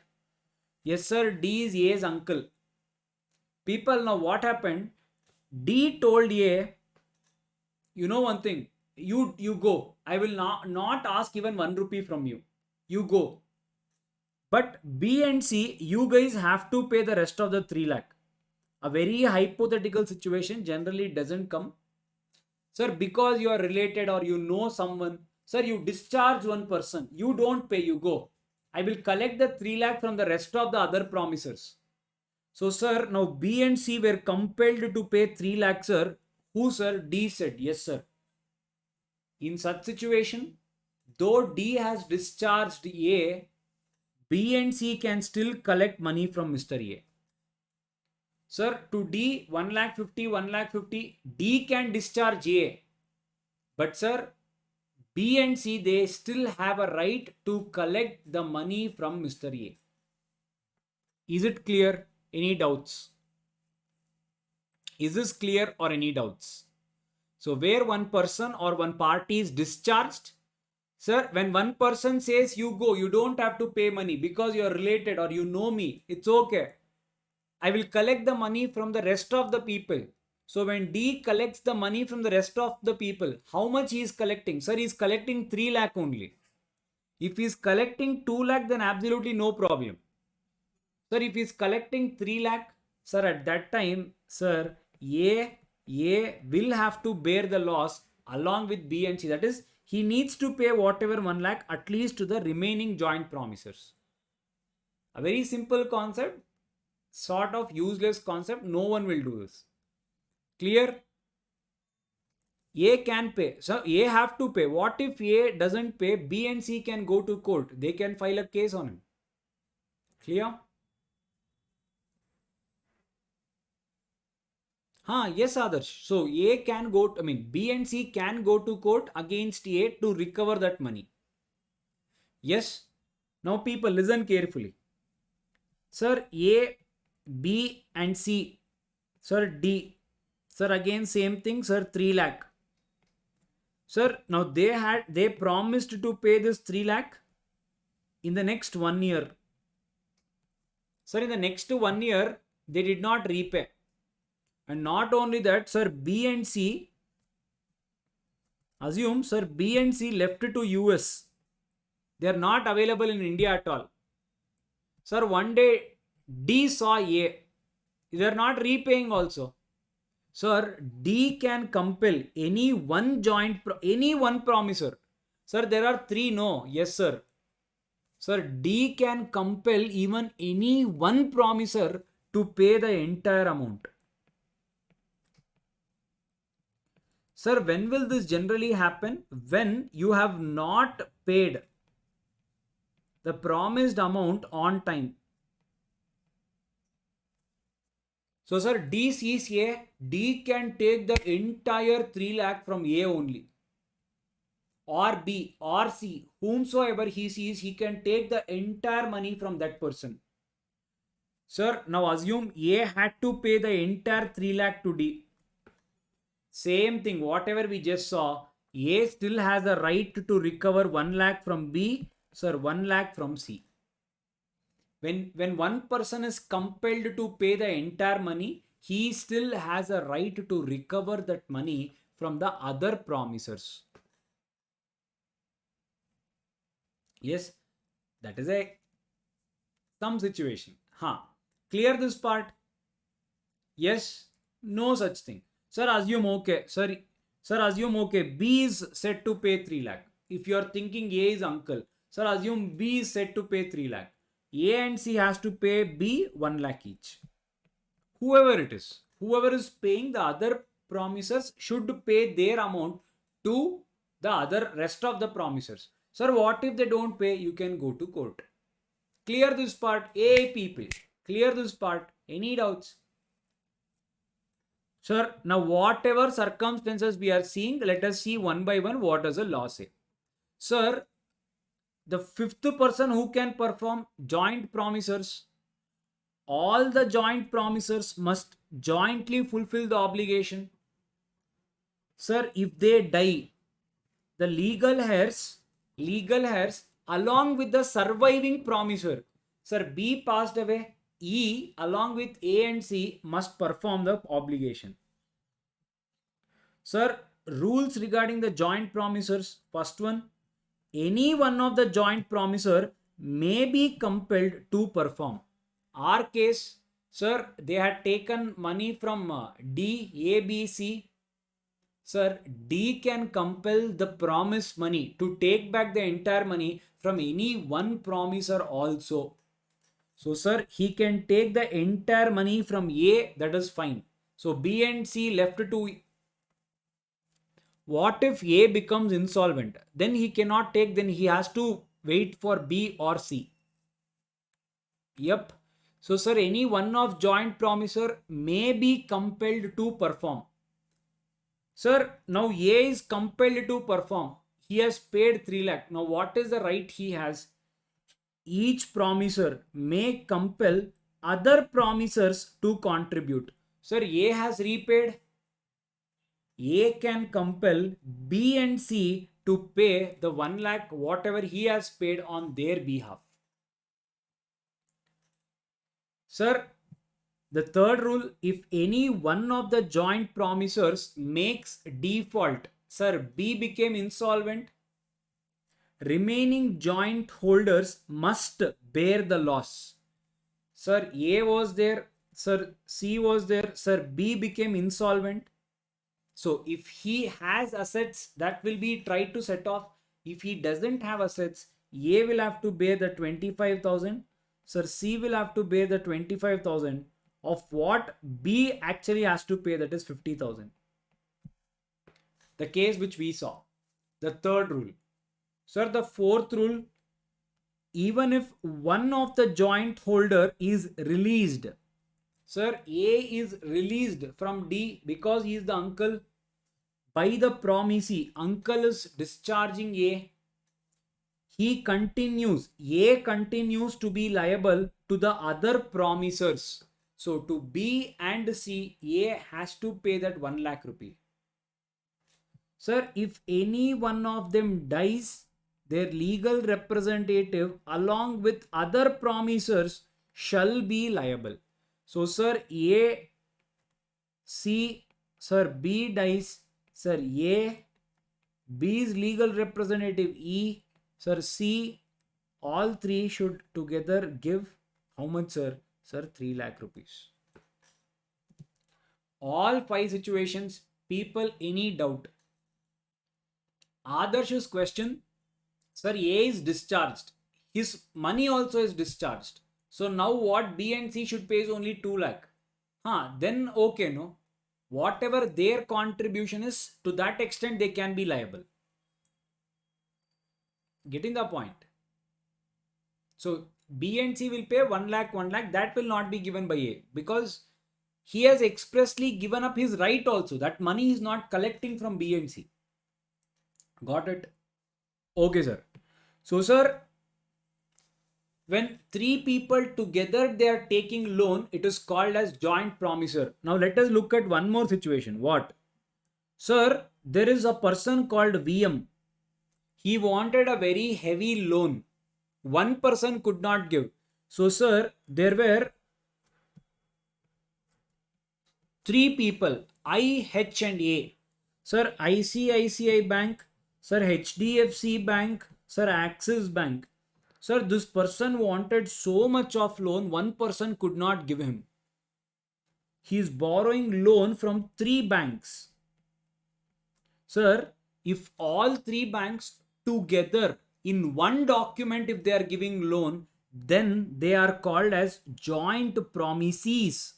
Yes, sir. D is A's uncle. People, now what happened? D told A, you know one thing. you go. I will not ask even 1 rupee from you. You go. But B and C, you guys have to pay the rest of the 3 lakh. A very hypothetical situation generally doesn't come. Sir, because you are related or you know someone, sir, you discharge one person, you don't pay, you go. I will collect the 3 lakh from the rest of the other promisers. So, sir, now B and C were compelled to pay 3 lakh, sir. Who, sir? D said, yes, sir. In such situation, though D has discharged A, B and C can still collect money from Mr. A. Sir, to D, 1 lakh 50, 1 lakh 50, D can discharge A. But, sir, B and C, they still have a right to collect the money from Mr. A. Is it clear? Any doubts? Is this clear or any doubts? So, where one person or one party is discharged, sir, when one person says you go, you don't have to pay money because you are related or you know me, it's okay. I will collect the money from the rest of the people. So when D collects the money from the rest of the people, how much he is collecting? Sir, he is collecting 3 lakh only. If he is collecting 2 lakh, then absolutely no problem. Sir, if he is collecting 3 lakh, sir, at that time, sir, A will have to bear the loss along with B and C. That is, he needs to pay whatever 1 lakh at least to the remaining joint promisers. A very simple concept, sort of useless concept. No one will do this. Clear? A can pay. So A have to pay. What if A doesn't pay? B and C can go to court. They can file a case on him. Clear? Yes, Adarsh. So A can go, B and C can go to court against A to recover that money. Yes. Now people listen carefully. Sir, A, B and C. Sir, D. Sir, again same thing, sir, 3 lakh. Sir, now they promised to pay this 3 lakh in the next 1 year. Sir, in the next 1 year, they did not repay. And not only that, sir, B and C, assume, sir, B and C left to US. They are not available in India at all. Sir, one day D saw A. They are not repaying also. Sir, D can compel any one promiser. Sir, there are 3, no. Yes, sir. Sir, D can compel even any one promiser to pay the entire amount. Sir, when will this generally happen? When you have not paid the promised amount on time. So, sir, D sees A, D can take the entire 3 lakh from A only. Or B or C, whomsoever he sees, he can take the entire money from that person. Sir, now assume A had to pay the entire 3 lakh to D. Same thing, whatever we just saw, A still has a right to recover 1 lakh from B, sir, 1 lakh from C. When one person is compelled to pay the entire money, he still has a right to recover that money from the other promisers. Yes, that is some situation. Clear this part? Yes, no such thing. Sir, assume okay. Sir, assume okay. B is set to pay 3 lakh. If you are thinking A is uncle, sir, assume B is set to pay 3 lakh. A and C has to pay B 1 lakh each. Whoever it is, whoever is paying, the other promisers should pay their amount to the rest of the promisers. Sir, what if they don't pay? You can go to court. Clear this part, A people. Clear this part. Any doubts? Sir, now whatever circumstances we are seeing, let us see one by one what does the law say. Sir, the fifth person who can perform joint promisers, all the joint promisers must jointly fulfill the obligation. Sir, if they die, the legal heirs along with the surviving promiser, sir, B passed away, E along with A and C must perform the obligation. Sir, rules regarding the joint promisors. First one, any one of the joint promisor may be compelled to perform. Our case, sir, they had taken money from D, A, B, C. Sir, D can compel the promised money to take back the entire money from any one promisor also. So, sir, he can take the entire money from A, that is fine. So, B and C left to. What if A becomes insolvent? Then he cannot take, then he has to wait for B or C. Yep. So, sir, any one of joint promisor may be compelled to perform. Sir, now A is compelled to perform. He has paid 3 lakh. Now, what is the right he has? Each promisor may compel other promisors to contribute. Sir, A has repaid. A can compel B and C to pay the 1 lakh whatever he has paid on their behalf. Sir, the third rule, if any one of the joint promisors makes default, sir, B became insolvent, remaining joint holders must bear the loss. Sir, A was there, sir, C was there, sir, B became insolvent. So if he has assets, that will be tried to set off. If he doesn't have assets, A will have to bear the 25,000. Sir, C will have to bear the 25,000 of what B actually has to pay, that is 50,000. The case which we saw. The third rule. Sir, the fourth rule, even if one of the joint holder is released, sir, A is released from D because he is the uncle. By the promisee, uncle is discharging A. A continues to be liable to the other promisors. So to B and C, A has to pay that 1 lakh rupee. Sir, if any one of them dies, their legal representative along with other promisors shall be liable. So, sir, A, C, sir, B dies, sir, A, B's legal representative E, sir, C, all three should together give how much, sir? Sir, 3 lakh rupees. All 5 situations, people, any doubt? Adarsh's question, sir, A is discharged. His money also is discharged. So now what B and C should pay is only 2 lakh. Then okay, no? Whatever their contribution is, to that extent they can be liable. Getting the point? So B and C will pay 1 lakh, 1 lakh. That will not be given by A because he has expressly given up his right also. That money is not collecting from B and C. Got it? Okay, sir. So, sir, when 3 people together they are taking loan, it is called as joint promisor. Now, let us look at one more situation. What? Sir, there is a person called VM. He wanted a very heavy loan. One person could not give. So, sir, there were 3 people, I, H and A. Sir, ICICI Bank, sir, HDFC Bank, sir, Axis Bank. Sir, this person wanted so much of loan, one person could not give him. He is borrowing loan from 3 banks. Sir, if all 3 banks together in one document, if they are giving loan, then they are called as joint promisees.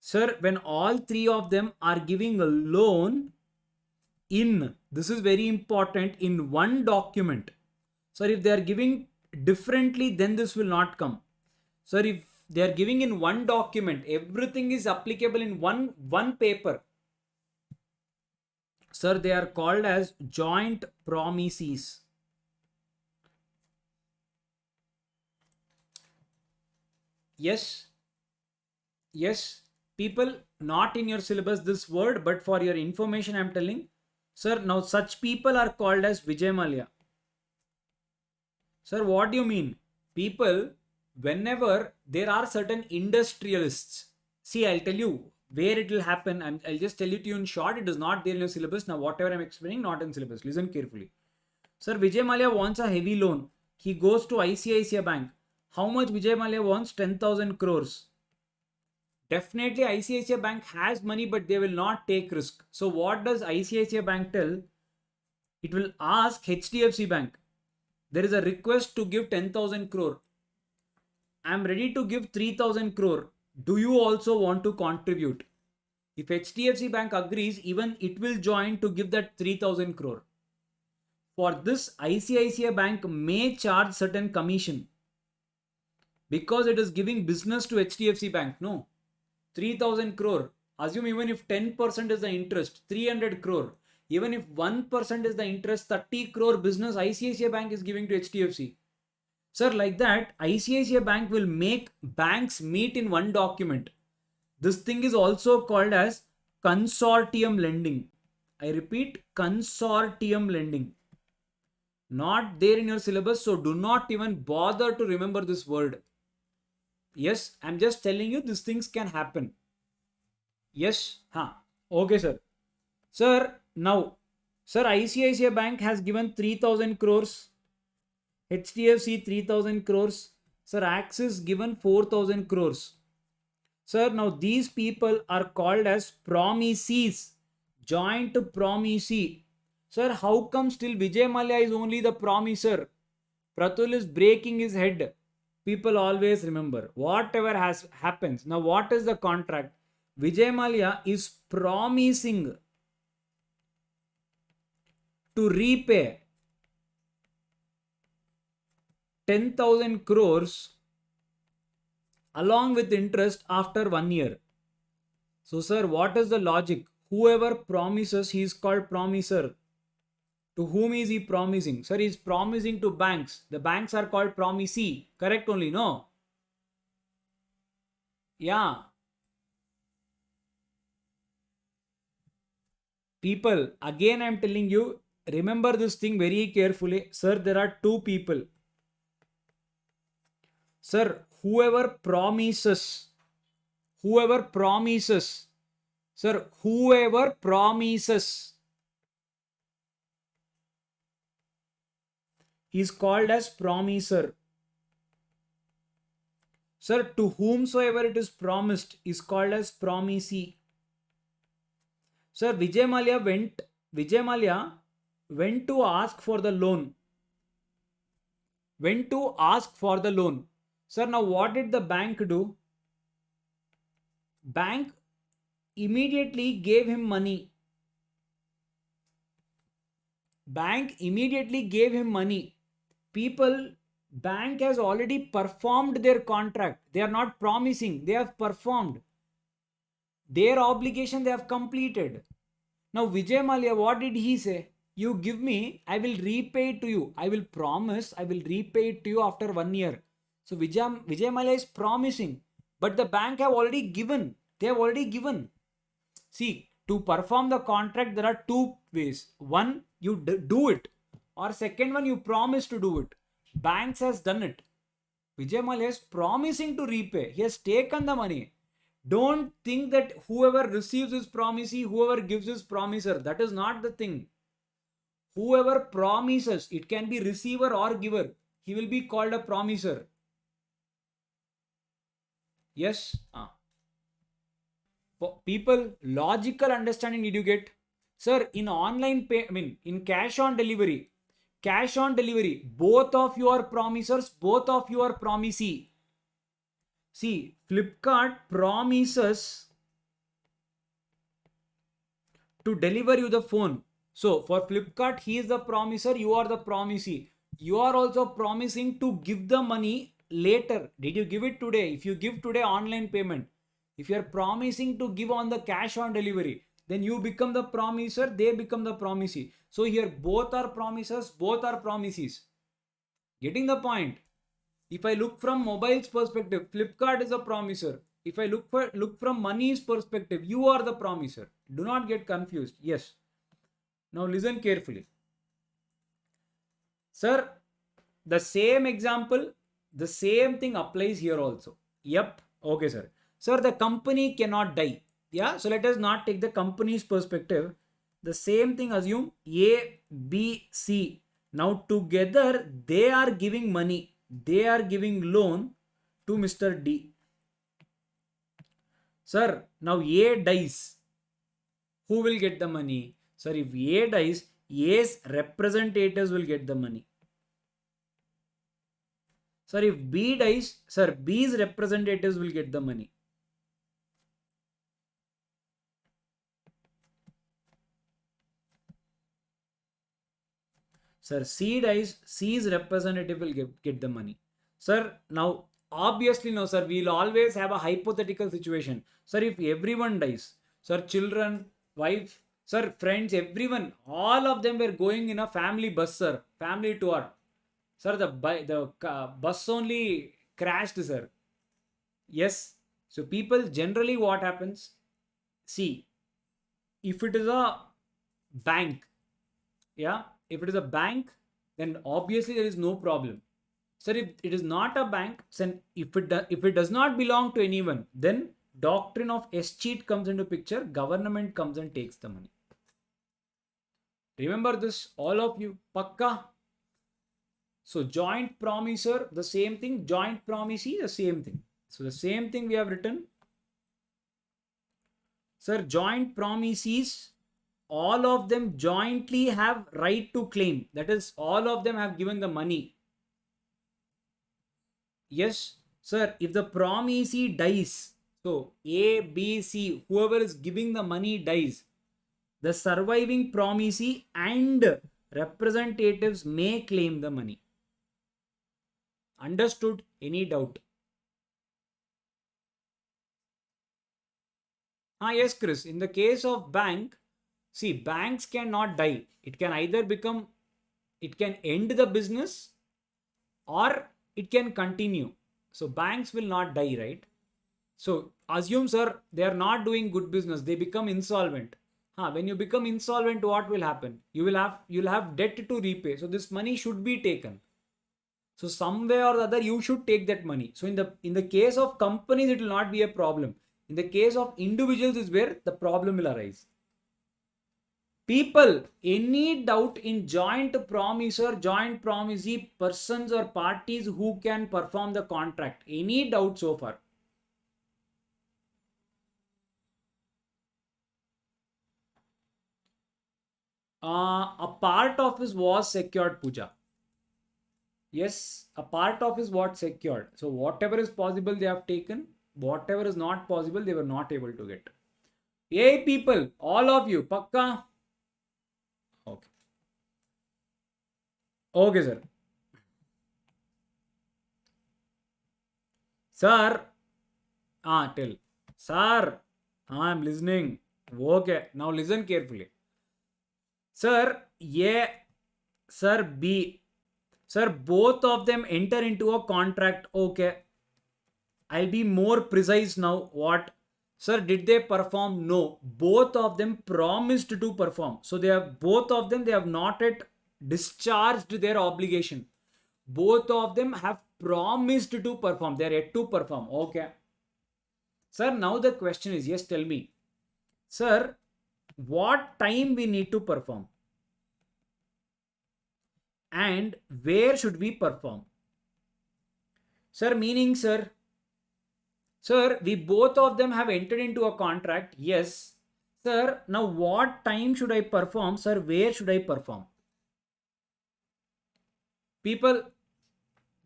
Sir, when all 3 of them are giving a loan in, this is very important, in one document. Sir, if they are giving differently, then this will not come. Sir, if they are giving in one document, everything is applicable in one paper. Sir, they are called as joint promisees. Yes. Yes. People, not in your syllabus this word, but for your information I am telling. Sir, now such people are called as Vijay Mallya. Sir, what do you mean? People, whenever there are certain industrialists, see, I'll tell you, Where it will happen, I'll just tell it to you in short. It is not there in your syllabus. Now, whatever I'm explaining, not in syllabus. Listen carefully. Sir, Vijay Mallya wants a heavy loan. He goes to ICICI Bank. How much Vijay Mallya wants? 10,000 crores. Definitely ICICI Bank has money, but they will not take risk. So what does ICICI Bank tell? It will ask HDFC Bank. There is a request to give 10,000 crore. I am ready to give 3,000 crore. Do you also want to contribute? If HDFC Bank agrees, even it will join to give that 3,000 crore. For this, ICICI Bank may charge certain commission because it is giving business to HDFC Bank. No, 3,000 crore. Assume even if 10% is the interest, 300 crore. Even if 1% is the interest, 30 crore business ICICI Bank is giving to HDFC. Sir, like that, ICICI Bank will make banks meet in one document. This thing is also called as consortium lending. I repeat, consortium lending. Not there in your syllabus, so do not even bother to remember this word. Yes, I'm just telling you these things can happen. Yes, okay, sir. Sir, now, sir, ICICI Bank has given 3,000 crores. HDFC 3,000 crores. Sir, Axis given 4,000 crores. Sir, now these people are called as promisees. Joint promisee. Sir, how come still Vijay Mallya is only the promiser? Pratul is breaking his head. People always remember whatever has happens. Now, what is the contract? Vijay Mallya is promising to repay 10,000 crores along with interest after 1 year. So, sir, what is the logic? Whoever promises, he is called promiser. To whom is he promising? Sir, he is promising to banks. The banks are called promisee. Correct only, no? Yeah. People, again I am telling you, remember this thing very carefully. Sir, there are two people. Sir, whoever promises, sir, whoever promises is called as promiser. Sir, to whomsoever it is promised is called as promisee. Sir, Vijay Mallya went to ask for the loan. Sir, now what did the bank do? Bank immediately gave him money. People, bank has already performed their contract. They are not promising. They have performed. Their obligation they have completed. Now Vijay Mallya, what did he say? You give me, I will repay it to you. I will promise, I will repay it to you after 1 year. So Vijay Mallya is promising. But the bank have already given. They have already given. See, to perform the contract, there are two ways. One, you do it. Or second one, you promise to do it. Banks has done it. Vijay Mallya is promising to repay. He has taken the money. Don't think that whoever receives is promisee, whoever gives is promiser. That is not the thing. Whoever promises, it can be receiver or giver. He will be called a promiser. Yes? People, logical understanding did you get? Sir, in online pay, in cash on delivery, both of you are promisers, both of you are promisee. See, Flipkart promises to deliver you the phone. So, for Flipkart, he is the promiser, you are the promisee. You are also promising to give the money later. Did you give it today? If you give today online payment, if you are promising to give on the cash on delivery, then you become the promiser, they become the promisee. So, here both are promisers, both are promisees. Getting the point? If I look from mobile's perspective, Flipkart is a promiser. If I look from money's perspective, you are the promiser. Do not get confused. Yes. Now listen carefully. Sir, the same example, the same thing applies here also. Yep. Okay, sir. Sir, the company cannot die. Yeah, so let us not take the company's perspective. The same thing, assume A, B, C. Now together they are giving money. They are giving loan to Mr. D. Sir, now A dies. Who will get the money? Sir, if A dies, A's representatives will get the money. Sir, if B dies, sir, B's representatives will get the money. Sir, C dies, C's representative will get the money. Sir, now obviously no, sir, we'll always have a hypothetical situation. Sir, if everyone dies, sir, children, wife, sir, friends, everyone, all of them were going in a family bus, sir, family tour. Sir, the bus only crashed, sir. Yes. So people generally what happens? See, if it is a bank, yeah, if it is a bank, then obviously there is no problem. Sir, if it is not a bank, then if it does not belong to anyone, then doctrine of escheat comes into picture. Government comes and takes the money. Remember this, all of you. Pakka. So joint promisor, the same thing. Joint promisee, the same thing. So the same thing we have written. Sir, joint promisees, all of them jointly have right to claim. That is, all of them have given the money. Yes, sir, if the promisee dies, so A, B, C, whoever is giving the money dies, the surviving promisee and representatives may claim the money. Understood? Any doubt? Yes, Chris. In the case of bank, see, banks cannot die. It can either become, it can end the business or it can continue. So banks will not die, right? So assume, sir, they are not doing good business. They become insolvent. When you become insolvent, what will happen? You'll have debt to repay. So this money should be taken. So some way or the other, you should take that money. So in the case of companies, it will not be a problem. In the case of individuals is where the problem will arise. People, any doubt in joint promisor, joint promisee, persons or parties who can perform the contract? Any doubt so far? A part of his was secured, Puja. Yes, a part of his what secured. So whatever is possible, they have taken. Whatever is not possible, they were not able to get. Hey people, all of you, Pakka. Okay. Okay, sir. Sir. Tell. Sir. I'm listening. Okay. Now listen carefully. Sir, A, Sir, B. Sir, both of them enter into a contract. Okay. I'll be more precise now. What? Sir, did they perform? No. Both of them promised to perform. So they have both of them, they have not yet discharged their obligation. Both of them have promised to perform. They are yet to perform. Okay. Sir, now the question is, yes, tell me. Sir, what time we need to perform? And where should we perform? Sir, meaning, sir, we both of them have entered into a contract. Yes. Sir, now what time should I perform? Sir, where should I perform? People,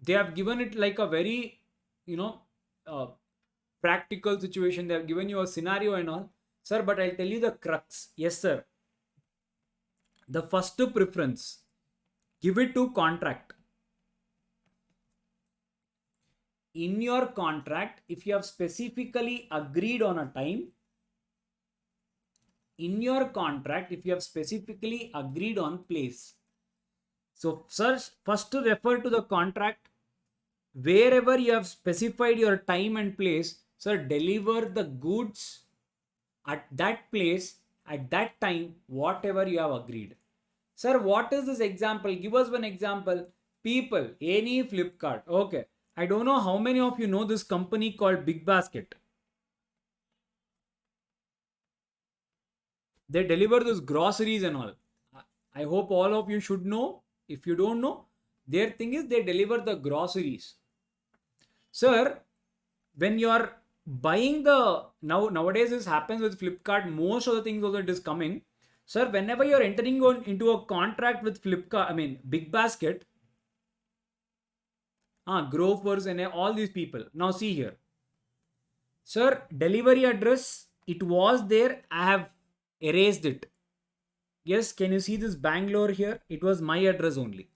they have given it like a very, uh, practical situation. They have given you a scenario and all. Sir, but I'll tell you the crux. Yes, sir. The first preference, give it to contract. In your contract, if you have specifically agreed on a time, in your contract, if you have specifically agreed on place. So, sir, first to refer to the contract, wherever you have specified your time and place, sir, deliver the goods at that place, at that time, whatever you have agreed. Sir, what is this example? Give us one example. People, any Flipkart. Okay. I don't know how many of you know this company called Big Basket. They deliver those groceries and all. I hope all of you should know. If you don't know, their thing is they deliver the groceries. Sir, when you are buying the nowadays this happens with Flipkart, most of the things also it is coming. Sir, whenever you're entering into a contract with Flipkart, I mean Big Basket, Grofers and all these people. Now see here. Sir, delivery address, it was there. I have erased it. Yes, can you see this Bangalore here? It was my address only.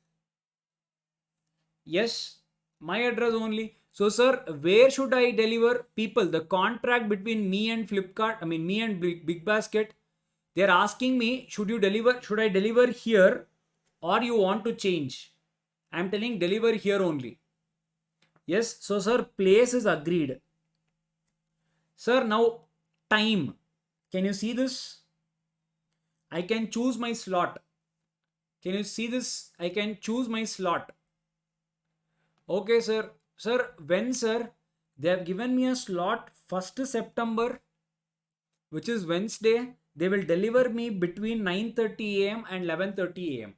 Yes, my address only. So, sir, where should I deliver? People, the contract between me and Flipkart, I mean, me and Big Basket, they're asking me, should I deliver here or you want to change? I'm telling deliver here only. Yes, so, sir, place is agreed. Sir, now time. Can you see this? I can choose my slot. Can you see this? I can choose my slot. Okay, sir. Sir, when, sir? They have given me a slot 1st September, which is Wednesday. They will deliver me between 9:30 a.m. and 11:30 a.m.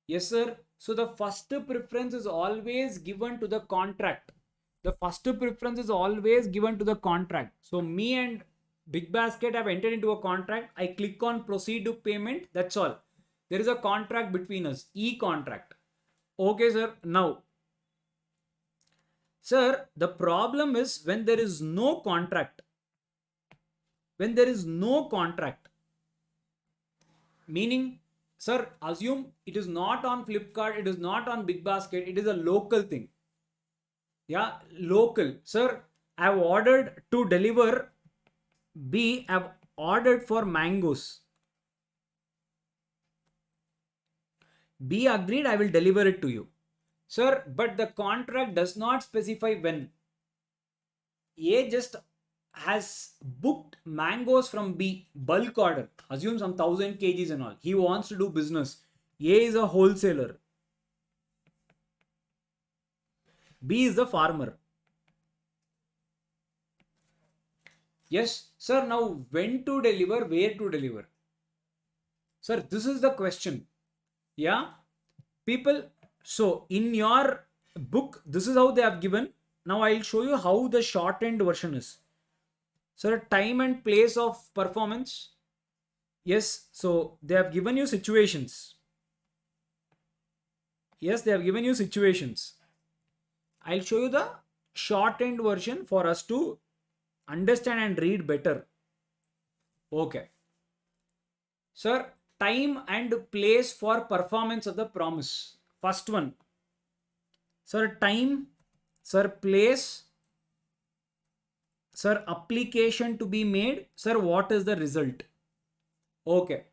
Yes, sir. So the first preference is always given to the contract. The first preference is always given to the contract. So me and Big Basket have entered into a contract. I click on proceed to payment. That's all. There is a contract between us. E-contract. Okay, sir. Now, sir, the problem is when there is no contract. When there is no contract. Meaning, sir, assume it is not on Flipkart, it is not on Big Basket, it is a local thing. Yeah, local. Sir, I have ordered to deliver B, I have ordered for mangoes. B agreed, I will deliver it to you. Sir, but the contract does not specify when. A just has booked mangoes from B, bulk order. Assume some 1000 kgs and all. He wants to do business. A is a wholesaler. B is the farmer. Yes, sir, now when to deliver, where to deliver? Sir, this is the question. Yeah, people, so in your book, this is how they have given. Now I'll show you how the shortened version is. Sir, time and place of performance. Yes, so they have given you situations. Yes, they have given you situations. I'll show you the shortened version for us to understand and read better. Okay. Sir, time and place for performance of the promise. First one. Sir, time. Sir, place. Sir, application to be made. Sir, what is the result? Okay.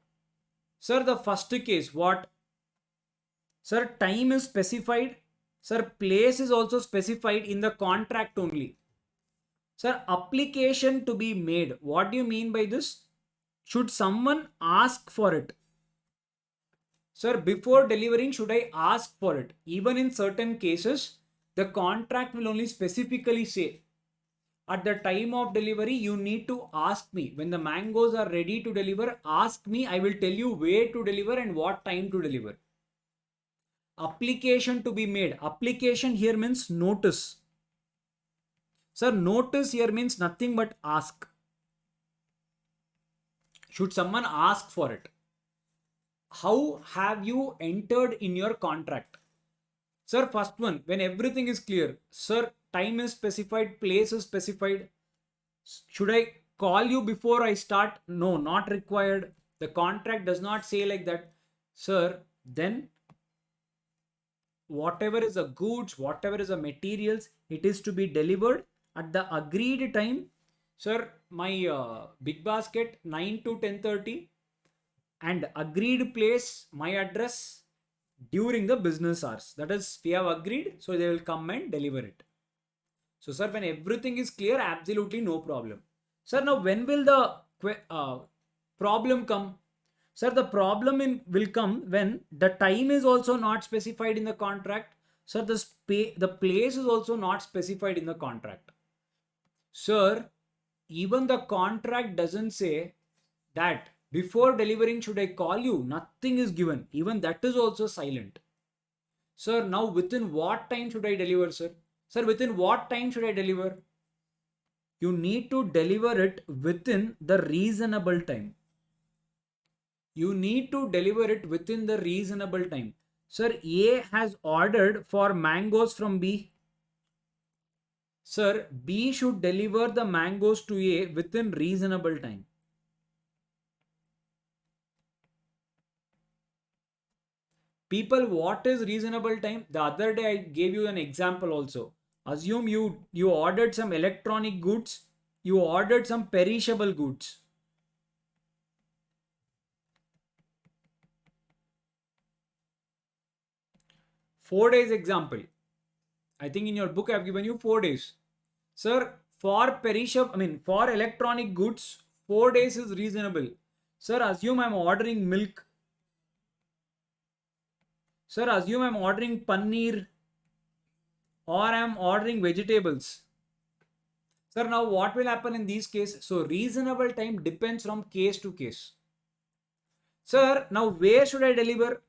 Sir, the first case, what? Sir, time is specified. Sir, place is also specified in the contract only. Sir, application to be made. What do you mean by this? Should someone ask for it? Sir, before delivering, should I ask for it? Even in certain cases, the contract will only specifically say, at the time of delivery, you need to ask me. When the mangoes are ready to deliver, ask me. I will tell you where to deliver and what time to deliver. Application to be made. Application here means notice. Sir, notice here means nothing but ask. Should someone ask for it? How have you entered in your contract? Sir, first one, when everything is clear. Sir, time is specified, place is specified. Should I call you before I start? No, not required. The contract does not say like that. Sir, then whatever is the goods, whatever is the materials, it is to be delivered at the agreed time. Sir, my Big Basket 9 to 10:30 and agreed place, my address during the business hours. That is, we have agreed, so they will come and deliver it. So, sir, when everything is clear, absolutely no problem. Sir, now when will the problem come? Sir, the problem will come when the time is also not specified in the contract. Sir, the place is also not specified in the contract. Sir, even the contract doesn't say that before delivering should I call you? Nothing is given. Even that is also silent. Sir, now within what time should I deliver, sir? Sir, within what time should I deliver? You need to deliver it within the reasonable time. You need to deliver it within the reasonable time. Sir, A has ordered for mangoes from B. Sir, B should deliver the mangoes to A within reasonable time. People, what is reasonable time? The other day I gave you an example also. Assume you ordered some electronic goods, you ordered some perishable goods. Four days example. I think in your book I have given you 4 days. Sir, for for electronic goods, 4 days is reasonable. Sir, assume I'm ordering milk. Sir, assume I'm ordering paneer or I'm ordering vegetables. Sir, now what will happen in these cases? So reasonable time depends from case to case. Sir, now where should I deliver?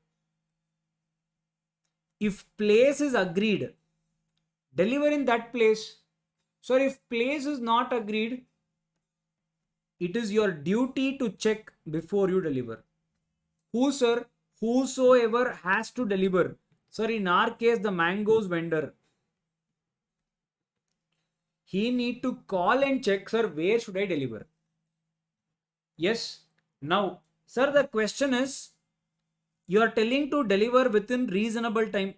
If place is agreed, deliver in that place. Sir, if place is not agreed, it is your duty to check before you deliver. Who, sir? Whosoever has to deliver. Sir, in our case, the mangoes vendor. He need to call and check, sir, where should I deliver? Yes. Now, sir, the question is, you are telling to deliver within reasonable time.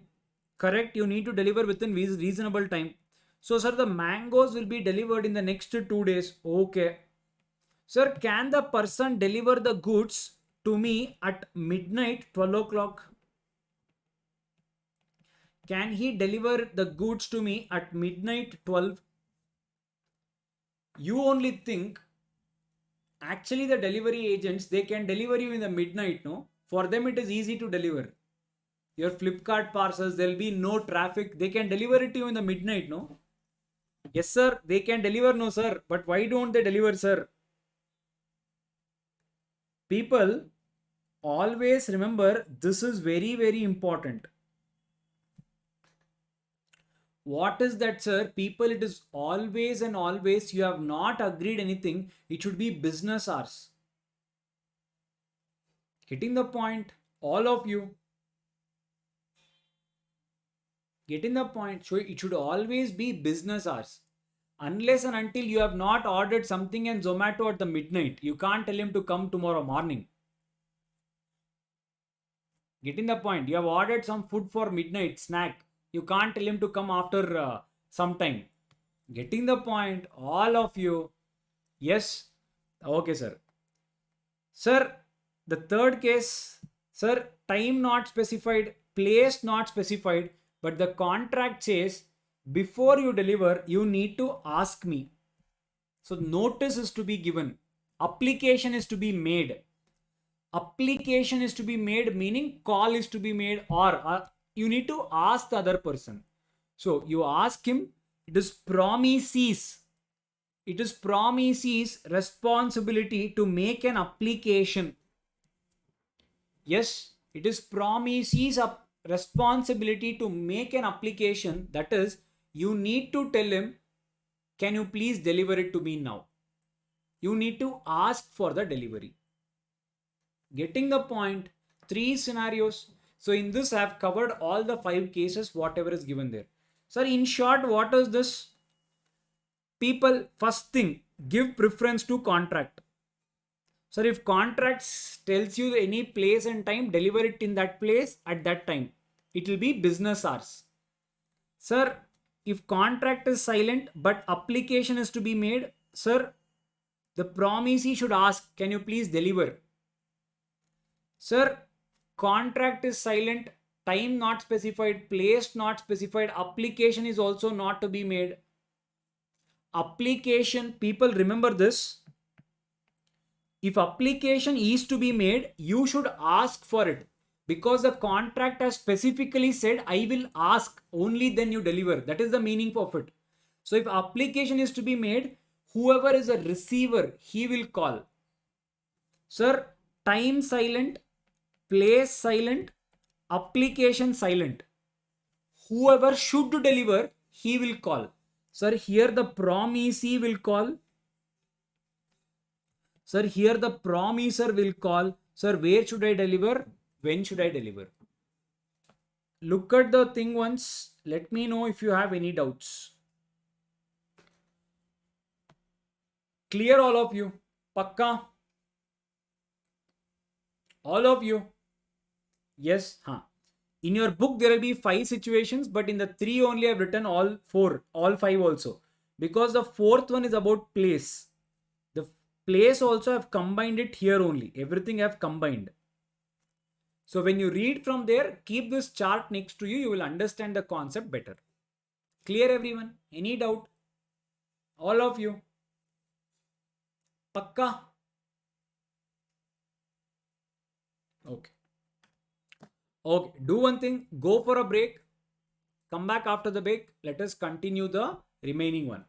Correct? You need to deliver within reasonable time. So, sir, the mangoes will be delivered in the next 2 days. Okay. Sir, can the person deliver the goods to me at midnight, 12 o'clock? Can he deliver the goods to me at midnight, 12? You only think, actually the delivery agents, they can deliver you in the midnight, no? For them it is easy to deliver. Your Flipkart parcels, there will be no traffic. They can deliver it to you in the midnight, no? Yes, sir, they can deliver, no, sir. But why don't they deliver, sir? People, always remember, this is very, very important. What is that, sir? People, it is always and always, you have not agreed anything. It should be business hours. Getting the point? All of you. Getting the point? So it should always be business hours. Unless and until you have not ordered something in Zomato at the midnight, you can't tell him to come tomorrow morning. Getting the point? You have ordered some food for midnight snack. You can't tell him to come after some time. Getting the point? All of you. Yes. Okay, sir. Sir, the third case, sir, time not specified, place not specified, but the contract says before you deliver, you need to ask me. So notice is to be given. Application is to be made. Application is to be made, meaning call is to be made, or you need to ask the other person. So you ask him, it is promises. It is promises responsibility to make an application. Yes, it is promises a responsibility to make an application. That is, you need to tell him, can you please deliver it to me now? You need to ask for the delivery. Getting the point? 3 scenarios. So in this I have covered all the 5 cases, whatever is given there. Sir, in short, what is this? People, first thing, give preference to contract. Sir, if contracts tells you any place and time, deliver it in that place at that time. It will be business hours. Sir, if contract is silent but application is to be made, sir, the promisee should ask, can you please deliver? Sir, contract is silent, time not specified, place not specified, application is also not to be made. Application, people remember this. If application is to be made, you should ask for it. Because the contract has specifically said, I will ask, only then you deliver. That is the meaning of it. So if application is to be made, whoever is a receiver, he will call. Sir, time silent, place silent, application silent. Whoever should deliver, he will call. Sir, here the promisee will call. Sir, here the promiser will call. Sir, where should I deliver? When should I deliver? Look at the thing once. Let me know if you have any doubts. Clear, all of you? Pakka? All of you? Yes? Huh. In your book, there will be 5 situations, but in the 3 only I've written all 4, all 5 also. Because the 4th one is about place. The place also I've combined it here only. Everything I've combined. So when you read from there, keep this chart next to you. You will understand the concept better. Clear, everyone? Any doubt? All of you? Pakka? Okay. Okay. Do one thing. Go for a break. Come back after the break. Let us continue the remaining one.